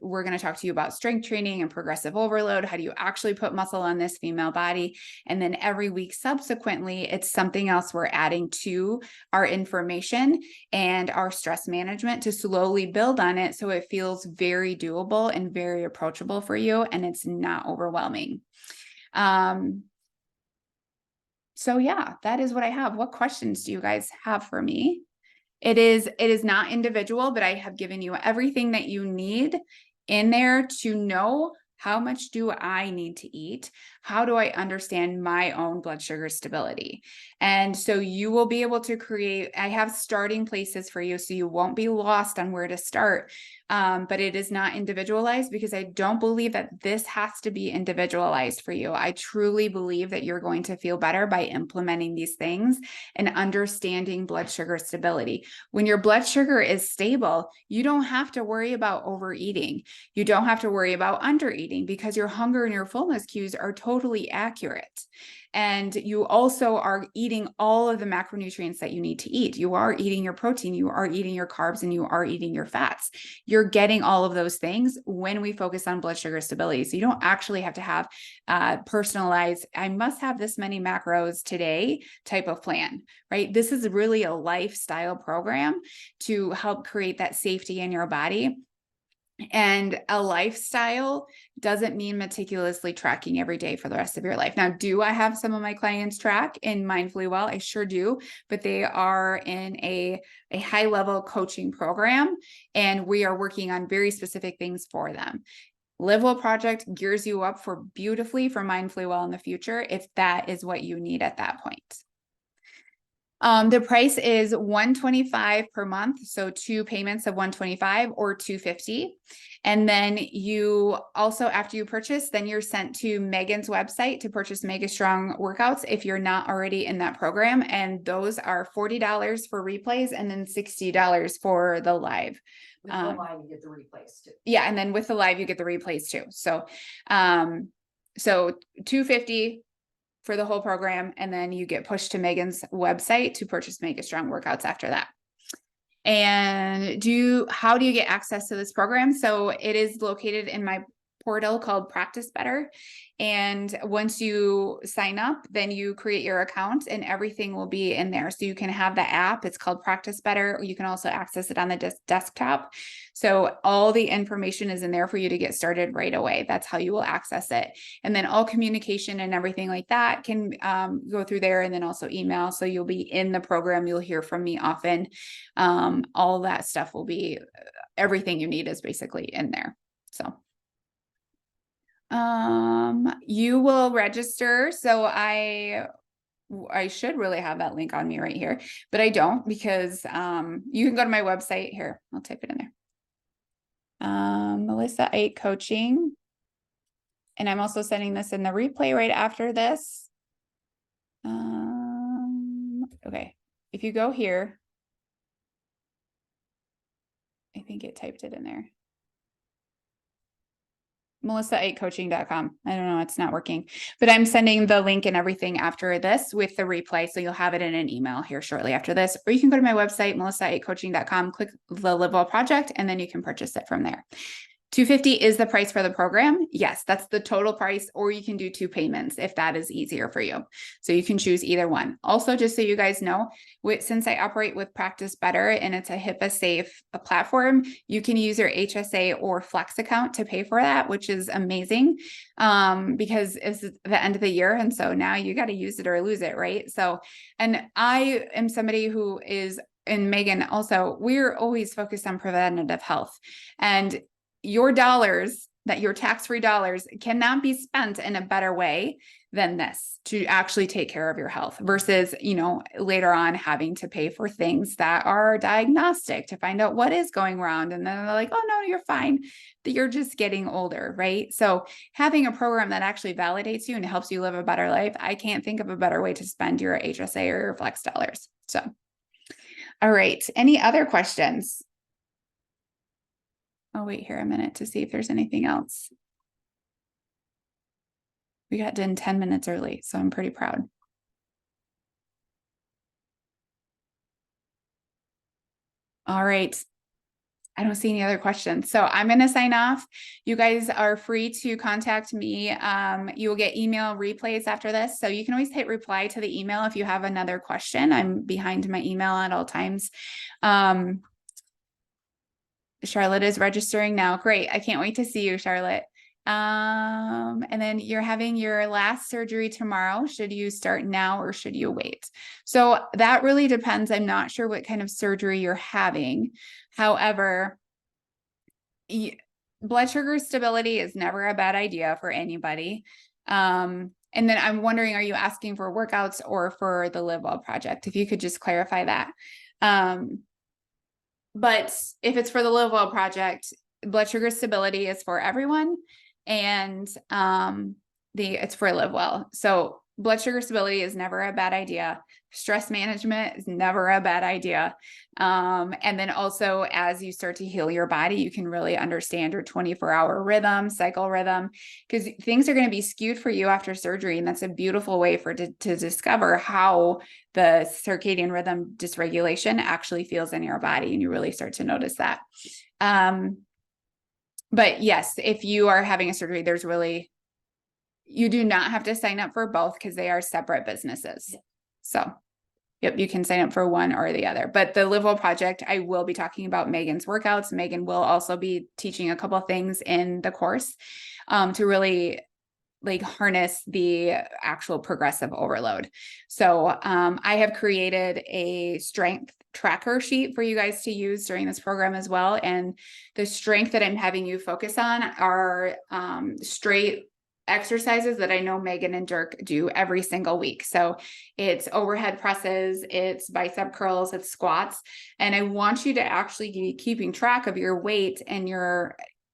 we're going to talk to you about strength training and progressive overload. How do you actually put muscle on this female body? And then every week subsequently, it's something else we're adding to our information and our stress management to slowly build on it, so it feels very doable and very approachable for you, and it's not overwhelming. So yeah, that is what I have. What questions do you guys have for me? It is not individual, but I have given you everything that you need in there to know how much do I need to eat? How do I understand my own blood sugar stability? And so you will be able to I have starting places for you, so you won't be lost on where to start. But it is not individualized, because I don't believe that this has to be individualized for you. I truly believe that you're going to feel better by implementing these things and understanding blood sugar stability. When your blood sugar is stable, you don't have to worry about overeating. You don't have to worry about undereating, because your hunger and your fullness cues are totally accurate. And you also are eating all of the macronutrients that you need to eat. You are eating your protein, you are eating your carbs, and you are eating your fats. You're getting all of those things when we focus on blood sugar stability. So you don't actually have to have personalized, I must have this many macros today type of plan, right? This is really a lifestyle program to help create that safety in your body. And a lifestyle doesn't mean meticulously tracking every day for the rest of your life. Now, do I have some of my clients track in Mindfully Well? I sure do, but they are in a high level coaching program, and we are working on very specific things for them. Live Well Project gears you up for beautifully for Mindfully Well in the future, if that is what you need at that point. The price is $125 per month. So 2 payments of $125 or $250. And then you also, after you purchase, then you're sent to Megan's website to purchase Mega Strong workouts if you're not already in that program. And those are $40 for replays and then $60 for the live. With the live, you get the replays too. Yeah. And then with the live, you get the replays too. So, so $250 for the whole program, and then you get pushed to Megan's website to purchase Mega Strong workouts after that. And how do you get access to this program? So it is located in my portal called Practice Better. And once you sign up, then you create your account and everything will be in there. So you can have the app, it's called Practice Better. You can also access it on the desktop. So all the information is in there for you to get started right away. That's how you will access it. And then all communication and everything like that can go through there, and then also email. So you'll be in the program. You'll hear from me often. All that stuff will be, everything you need is basically in there. So you will register. So I should really have that link on me right here, but I don't, because you can go to my website here. I'll type it in there. Melissa 8 Coaching. And I'm also sending this in the replay right after this. Okay. If you go here, I think it typed it in there. Melissa8coaching.com. I don't know, it's not working, but I'm sending the link and everything after this with the replay. So you'll have it in an email here shortly after this, or you can go to my website, melissa8coaching.com, click the Live Well project, and then you can purchase it from there. $250 is the price for the program. Yes, that's the total price, or you can do 2 payments if that is easier for you. So you can choose either one. Also, just so you guys know, since I operate with Practice Better and it's a HIPAA safe platform, you can use your HSA or Flex account to pay for that, which is amazing because it's the end of the year. And so now you got to use it or lose it, right? So, and I am somebody who is, and Megan also, we're always focused on preventative health, and your dollars, that your tax-free dollars, cannot be spent in a better way than this to actually take care of your health versus, later on having to pay for things that are diagnostic to find out what is going wrong. And then they're like, oh no, you're fine. You're just getting older, right? So having a program that actually validates you and helps you live a better life, I can't think of a better way to spend your HSA or your Flex dollars. So, all right. Any other questions? I'll wait here a minute to see if there's anything else. We got done 10 minutes early, so I'm pretty proud. All right. I don't see any other questions. So I'm going to sign off. You guys are free to contact me. You will get email replays after this. So you can always hit reply to the email if you have another question. I'm behind my email at all times. Charlotte is registering now. Great. I can't wait to see you, Charlotte. And then you're having your last surgery tomorrow. Should you start now or should you wait? So that really depends. I'm not sure what kind of surgery you're having. However, blood sugar stability is never a bad idea for anybody. And then I'm wondering, are you asking for workouts or for the Live Well project? If you could just clarify that. But if it's for the Live Well project, blood sugar stability is for everyone, and it's for Live Well. So blood sugar stability is never a bad idea. Stress management is never a bad idea. And then also, as you start to heal your body, you can really understand your 24-hour rhythm, cycle rhythm, because things are going to be skewed for you after surgery. And that's a beautiful way to discover how the circadian rhythm dysregulation actually feels in your body. And you really start to notice that. But yes, if you are having a surgery, you do not have to sign up for both because they are separate businesses. So, yep, you can sign up for one or the other. But the Live Well project, I will be talking about Megan's workouts. Megan will also be teaching a couple of things in the course to really harness the actual progressive overload. So I have created a strength tracker sheet for you guys to use during this program as well. And the strength that I'm having you focus on are straight exercises that I know Megan and Dirk do every single week. So it's overhead presses, it's bicep curls, it's squats. And I want you to actually be keeping track of your weight and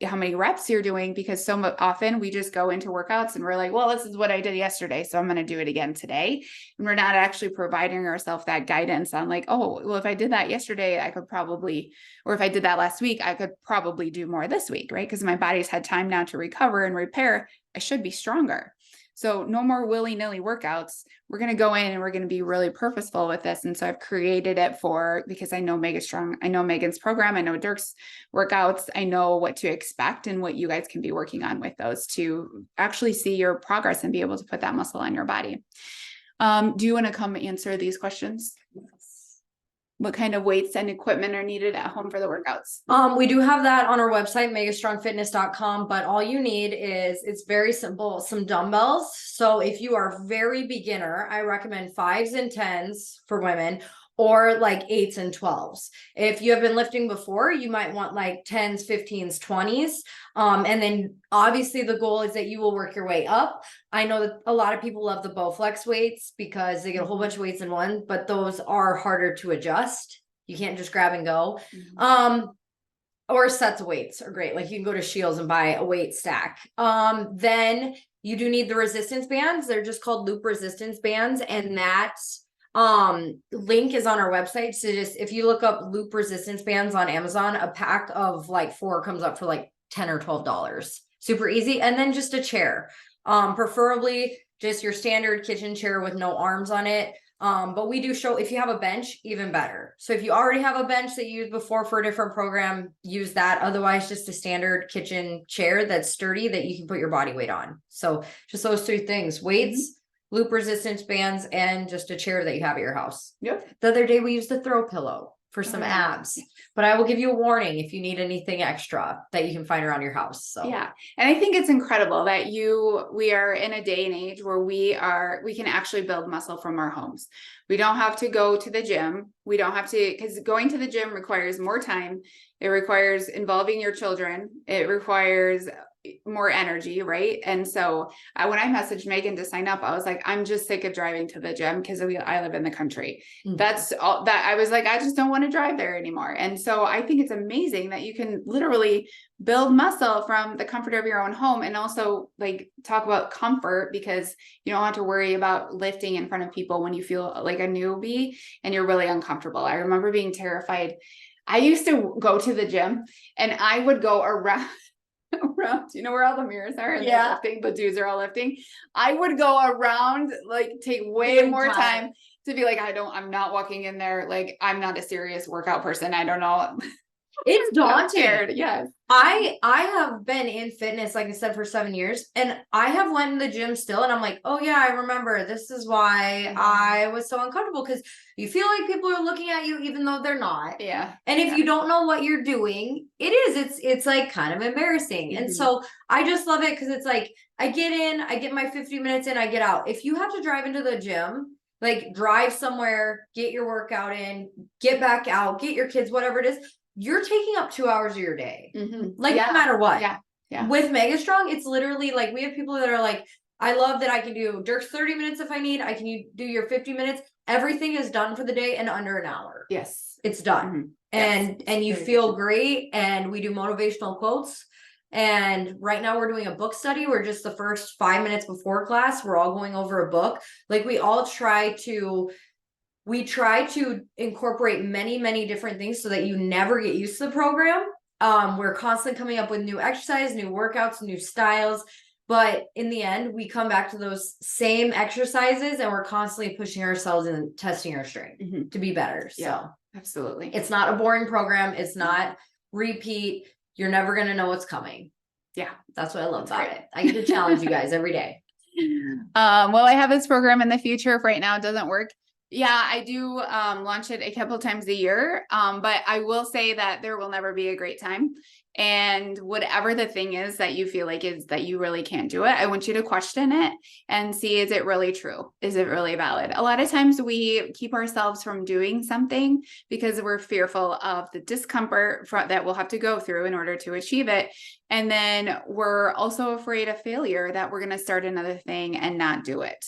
how many reps you're doing, because so often we just go into workouts and we're like, well, this is what I did yesterday, so I'm going to do it again today. And we're not actually providing ourselves that guidance on oh, well, if I did that yesterday, I could probably, or if I did that last week, I could probably do more this week, right? Because my body's had time now to recover and repair. I should be stronger. So no more willy-nilly workouts. We're going to go in and we're going to be really purposeful with this. And so I've created it because I know Mega Strong, I know Megan's program, I know Dirk's workouts, I know what to expect and what you guys can be working on with those to actually see your progress and be able to put that muscle on your body. Do you want to come answer these questions? What kind of weights and equipment are needed at home for the workouts? We do have that on our website, megastrongfitness.com, but all you need is, it's very simple, some dumbbells. So if you are very beginner, I recommend 5s and 10s for women, or like 8s and 12s. If you have been lifting before, you might want like 10s, 15s, 20s. And then obviously the goal is that you will work your way up. I know that a lot of people love the Bowflex weights because they get a whole bunch of weights in one, but those are harder to adjust. You can't just grab and go. Or sets of weights are great. Like you can go to Shields and buy a weight stack. Then you do need the resistance bands. They're just called loop resistance bands. And that link is on our website. So just, if you look up loop resistance bands on Amazon, a pack of like 4 comes up for like $10 or $12. Super easy. And then just a chair, preferably just your standard kitchen chair with no arms on it. But we do show, if you have a bench, even better. So if you already have a bench that you used before for a different program, use that. Otherwise, just a standard kitchen chair that's sturdy that you can put your body weight on. So just those 3 things: weights, loop resistance bands, and just a chair that you have at your house. Yep. The other day we used a throw pillow for some abs, but I will give you a warning if you need anything extra that you can find around your house. So yeah. And I think it's incredible that we are in a day and age where we can actually build muscle from our homes. We don't have to go to the gym. We don't have to, because going to the gym requires more time. It requires involving your children. It requires more energy, right? And so when I messaged Megan to sign up, I was like, I'm just sick of driving to the gym because I live in the country. That's all that I was like, I just don't want to drive there anymore. And so I think it's amazing that you can literally build muscle from the comfort of your own home, and also like talk about comfort, because you don't have to worry about lifting in front of people when you feel like a newbie and you're really uncomfortable. I remember being terrified. I used to go to the gym and I would go around, you know where all the mirrors are, and lifting, the dudes are all lifting. I would go around, like take way more time to be like, I'm not walking in there. Like, I'm not a serious workout person. I don't know. It's daunting. Yes. I have been in fitness, like I said, for 7 years, and I have went in the gym still, and I'm like, oh yeah, I remember, this is why I was so uncomfortable, because you feel like people are looking at you even though they're not. Yeah. And if you don't know what you're doing, it's like kind of embarrassing. And so I just love it, because it's like, I get in, I get my 50 minutes in, I get out. If you have to drive into the gym, like drive somewhere, get your workout in, get back out, get your kids, whatever it is, you're taking up 2 hours of your day. Like no matter what. Yeah. With Mega Strong, it's literally like, we have people that are like, I love that I can do Dirk's 30 minutes if I need. I can do your 50 minutes. Everything is done for the day in under an hour. Yes. It's done. And you feel great. And we do motivational quotes. And right now we're doing a book study. We're just the first 5 minutes before class, we're all going over a book. Like we try to incorporate many, many different things so that you never get used to the program. We're constantly coming up with new exercise, new workouts, new styles. But in the end, we come back to those same exercises, and we're constantly pushing ourselves and testing our strength to be better. So absolutely. It's not a boring program. It's not repeat. You're never going to know what's coming. Yeah. That's what I love about it. I get to challenge you guys every day. Well, I have this program in the future. If right now it doesn't work, I do launch it a couple times a year. But I will say that there will never be a great time. And whatever the thing is that you feel like is that you really can't do it, I want you to question it and see, is it really true? Is it really valid? A lot of times we keep ourselves from doing something because we're fearful of the discomfort that we'll have to go through in order to achieve it. And then we're also afraid of failure, that we're going to start another thing and not do it.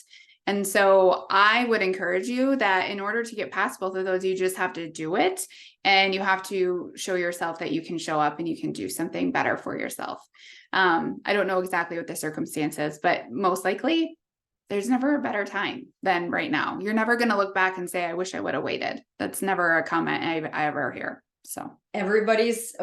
And so I would encourage you that in order to get past both of those, you just have to do it, and you have to show yourself that you can show up and you can do something better for yourself. I don't know exactly what the circumstances, but most likely there's never a better time than right now. You're never going to look back and say, I wish I would have waited. That's never a comment I ever hear. So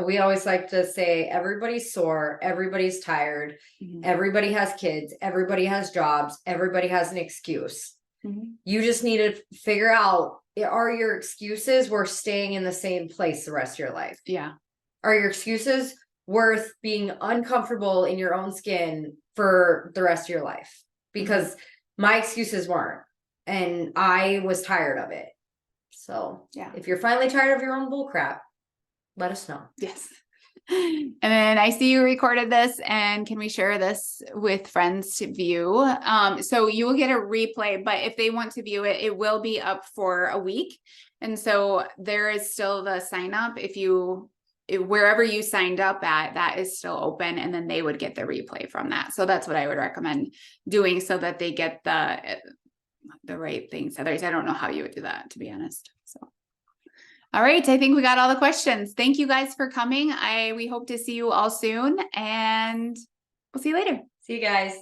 we always like to say everybody's sore, everybody's tired, everybody has kids, everybody has jobs, everybody has an excuse. You just need to figure out, are your excuses worth staying in the same place the rest of your life? Yeah. Are your excuses worth being uncomfortable in your own skin for the rest of your life? Because my excuses weren't, and I was tired of it. So yeah, if you're finally tired of your own bull crap, let us know. Yes. And then I see you recorded this, and can we share this with friends to view? So you will get a replay, but if they want to view it, it will be up for a week. And so there is still the sign up. Wherever you signed up at, that is still open, and then they would get the replay from that. So that's what I would recommend doing, so that they get the right things. Otherwise, I don't know how you would do that, to be honest. So. All right. I think we got all the questions. Thank you guys for coming. We hope to see you all soon, and we'll see you later. See you guys.